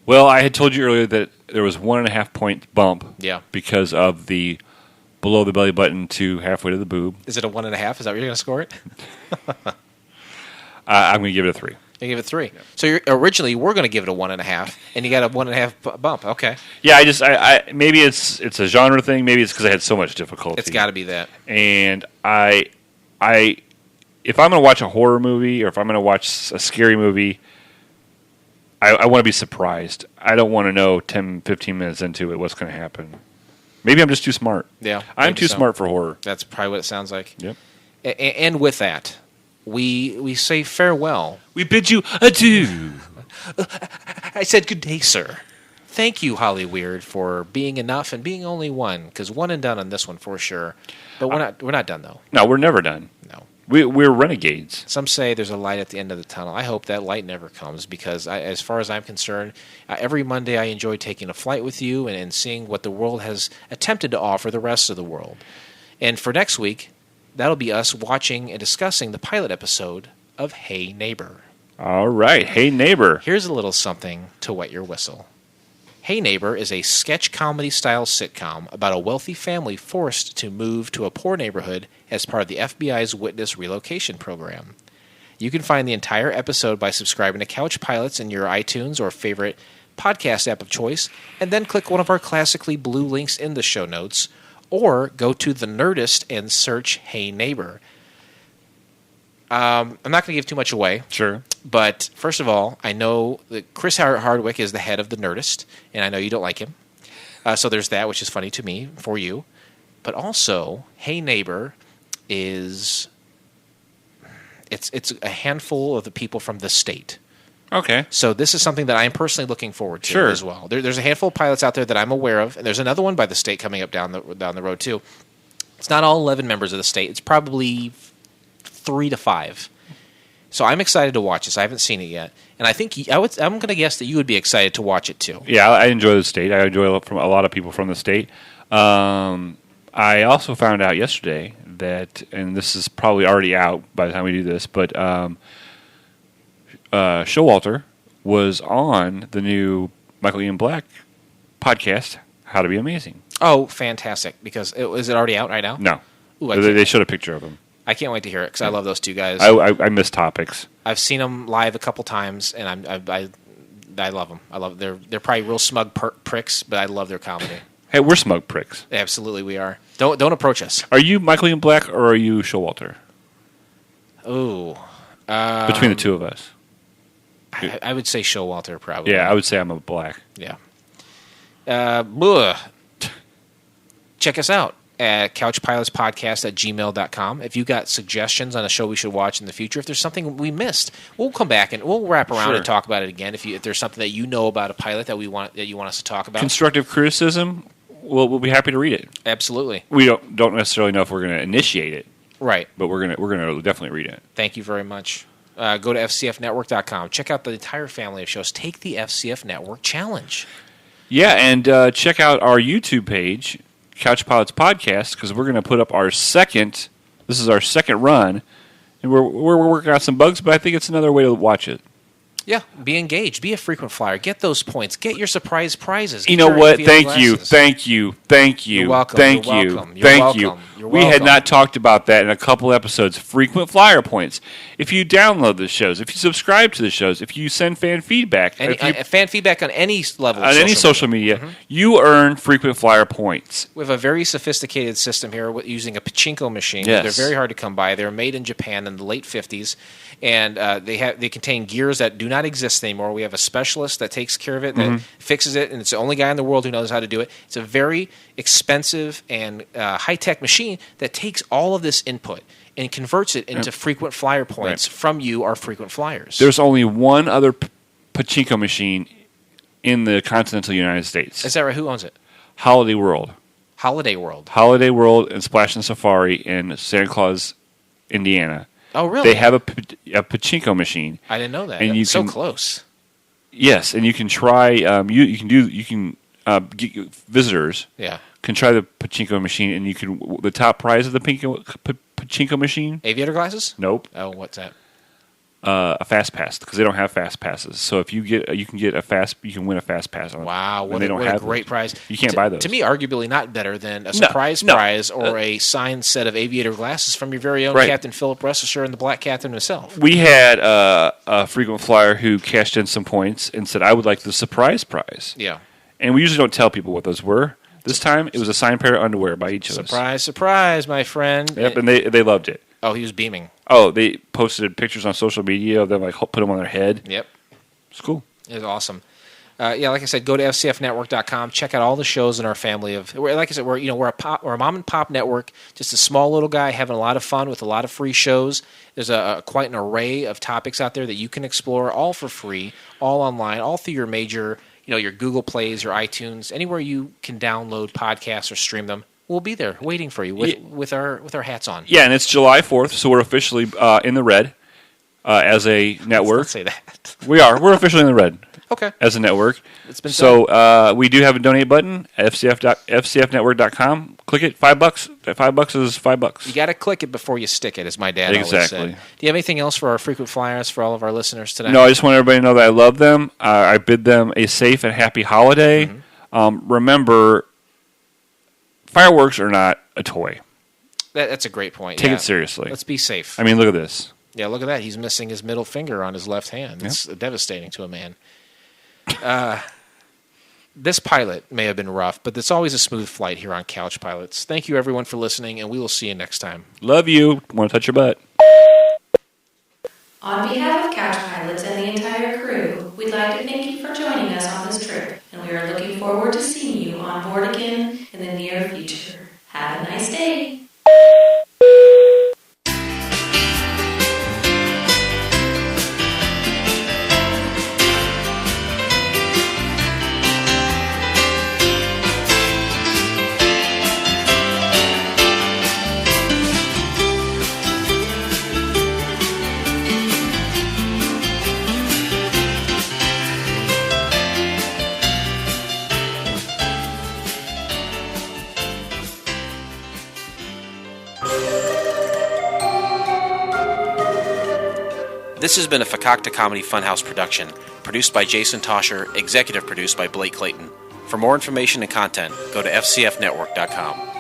Well, I had told you earlier that there was 1.5 point bump. Yeah. Because of the below the belly button to halfway to the boob. Is it a 1.5? Is that what you're going to score it? I'm going to give it a 3. You give it 3. Yeah. So originally you were going to give it a 1.5, and you got a 1.5 bump. Okay. Yeah, I maybe it's a genre thing. Maybe it's because I had so much difficulty. It's got to be that. And if I'm going to watch a horror movie or if I'm going to watch a scary movie, I want to be surprised. I don't want to know 10, 15 minutes into it what's going to happen. Maybe I'm just too smart. Yeah. I'm too smart for horror. That's probably what it sounds like. Yep. And with that, we say farewell. We bid you adieu. I said good day, sir. Thank you, Hollyweird, for being enough and being only one, because one and done on this one for sure. But we're not done, though. No, we're never done. No. We're renegades. Some say there's a light at the end of the tunnel. I hope that light never comes because, as far as I'm concerned, every Monday I enjoy taking a flight with you and seeing what the world has attempted to offer the rest of the world. And for next week, that'll be us watching and discussing the pilot episode of Hey Neighbor. All right. Hey Neighbor. Here's a little something to wet your whistle. Hey Neighbor is a sketch comedy-style sitcom about a wealthy family forced to move to a poor neighborhood as part of the FBI's Witness Relocation Program. You can find the entire episode by subscribing to Couch Pilots in your iTunes or favorite podcast app of choice, and then click one of our classically blue links in the show notes, or go to The Nerdist and search Hey Neighbor. I'm not going to give too much away. Sure. But first of all, I know that Chris Hardwick is the head of The Nerdist, and I know you don't like him. So there's that, which is funny to me, for you. But also, Hey Neighbor is... It's a handful of the people from the state Okay. So this is something that I'm personally looking forward to Sure. as well. There's a handful of pilots out there that I'm aware of, and there's another one by the state coming up down the road too. It's not all 11 members of the state. It's probably 3 to 5. So I'm excited to watch this. I haven't seen it yet, and I think I'm going to guess that you would be excited to watch it too. Yeah, I enjoy the state. I enjoy it from a lot of people from the state. I also found out yesterday that, and this is probably already out by the time we do this, but Showalter was on the new Michael Ian Black podcast, How to Be Amazing. Oh, fantastic! Because is it already out right now? No. Ooh, They showed a picture of him. I can't wait to hear it because I love those two guys. I miss topics. I've seen them live a couple times, and I love them. I love they're probably real smug pricks, but I love their comedy. Hey, we're smug pricks. Absolutely, we are. Don't approach us. Are you Michael Ian Black or are you Showalter? Ooh, Between the two of us. I would say Showalter probably. Yeah, I would say I'm a Black. Yeah. Bleh. Check us out at couchpilotspodcast@gmail.com. If you got suggestions on a show we should watch in the future, if there's something we missed, we'll come back and we'll wrap around Sure. and talk about it again. If there's something that you know about a pilot that you want us to talk about, Constructive criticism, we'll be happy to read it. absolutely. We don't necessarily know if we're going to initiate it, Right. but we're gonna definitely read it. Thank you very much. Go to fcfnetwork.com. Check out the entire family of shows. Take the FCF Network Challenge. Yeah, and check out our YouTube page, Couch Pilots Podcast, because we're going to put up our second. This is our second run, and we're working out some bugs, but I think it's another way to watch it. Yeah, be engaged. Be a frequent flyer. Get those points. Get your surprise prizes. You Get know your what? AVL Thank you, glasses. thank you, thank you, You're welcome. thank You're you, welcome. You're thank welcome. you. You're We had welcome. not talked about that in a couple episodes. Frequent flyer points. If you download the shows, if you subscribe to the shows, if you send fan feedback, if you, Fan feedback on any level. on of any social media, you earn frequent flyer points. We have a very sophisticated system here using a pachinko machine. Yes. They're very hard to come by. They're made in Japan in the late 50s, and they contain gears that do not exist anymore. We have a specialist that takes care of it, that fixes it, and it's the only guy in the world who knows how to do it. It's a very expensive and high-tech machine that takes all of this input and converts it into frequent flyer points from you, our frequent flyers. There's only one other pachinko machine in the continental United States. Is that right? Who owns it? Holiday World. Holiday World. Holiday World and Splash and Safari in Santa Claus, Indiana. Oh, really? They have a pachinko machine. I didn't know that. And That's you so can- close. Yes, and you can try. Visitors Yeah. can try the pachinko machine, and you can. The top prize of the pachinko machine. Aviator glasses? Nope, Oh, what's that? a fast pass because they don't have fast passes. So if you can win a fast pass on it. Wow, when what, they a, don't what a have great those. prize. You can't buy those. To me, arguably not better than a surprise no. prize or a signed set of aviator glasses from your very own Right. Captain Philip Russisher and the Black Captain himself. We had a frequent flyer who cashed in some points and said, "I would like the surprise prize." Yeah. And we usually don't tell people what those were. This time, it was a signed pair of underwear by each of us. Surprise, surprise, my friend. Yep, and they loved it. Oh, he was beaming. Oh, they posted pictures on social media of them, like put them on their head. Yep. It's cool. It was awesome. Yeah, like I said, go to fcfnetwork.com. Check out all the shows in our family of. Like I said, we're a mom and pop network, just a small little guy having a lot of fun with a lot of free shows. There's quite an array of topics out there that you can explore, all for free, all online, all through your major, your Google Plays, your iTunes, anywhere you can download podcasts or stream them. We'll be there waiting for you with our hats on. Yeah, and it's July 4th, so we're officially in the red as a network. Let's say that. We are. We're officially in the red. Okay. As a network. It's been so we do have a donate button at fcfnetwork.com. Click it. $5. That $5 is $5. You got to click it before you stick it, as my dad always Exactly. said. Do you have anything else for our frequent flyers for all of our listeners today? No, I just want everybody to know that I love them. I bid them a safe and happy holiday. Remember, fireworks are not a toy. That's a great point. Take yeah. it seriously. Let's be safe. I mean, look at this. Yeah, look at that. He's missing his middle finger on his left hand. It's devastating to a man. This pilot may have been rough, but it's always a smooth flight here on Couch Pilots. Thank you, everyone, for listening, and we will see you next time. Love you. Want to touch your butt? On behalf of Couch Pilots and the entire crew, we'd like to thank you for joining us on this trip, and we are looking forward to seeing you on board again in the near future. Have a nice day. This has been a Fakakta Comedy Funhouse production, produced by Jason Tosher, executive produced by Blake Clayton. For more information and content, go to fcfnetwork.com.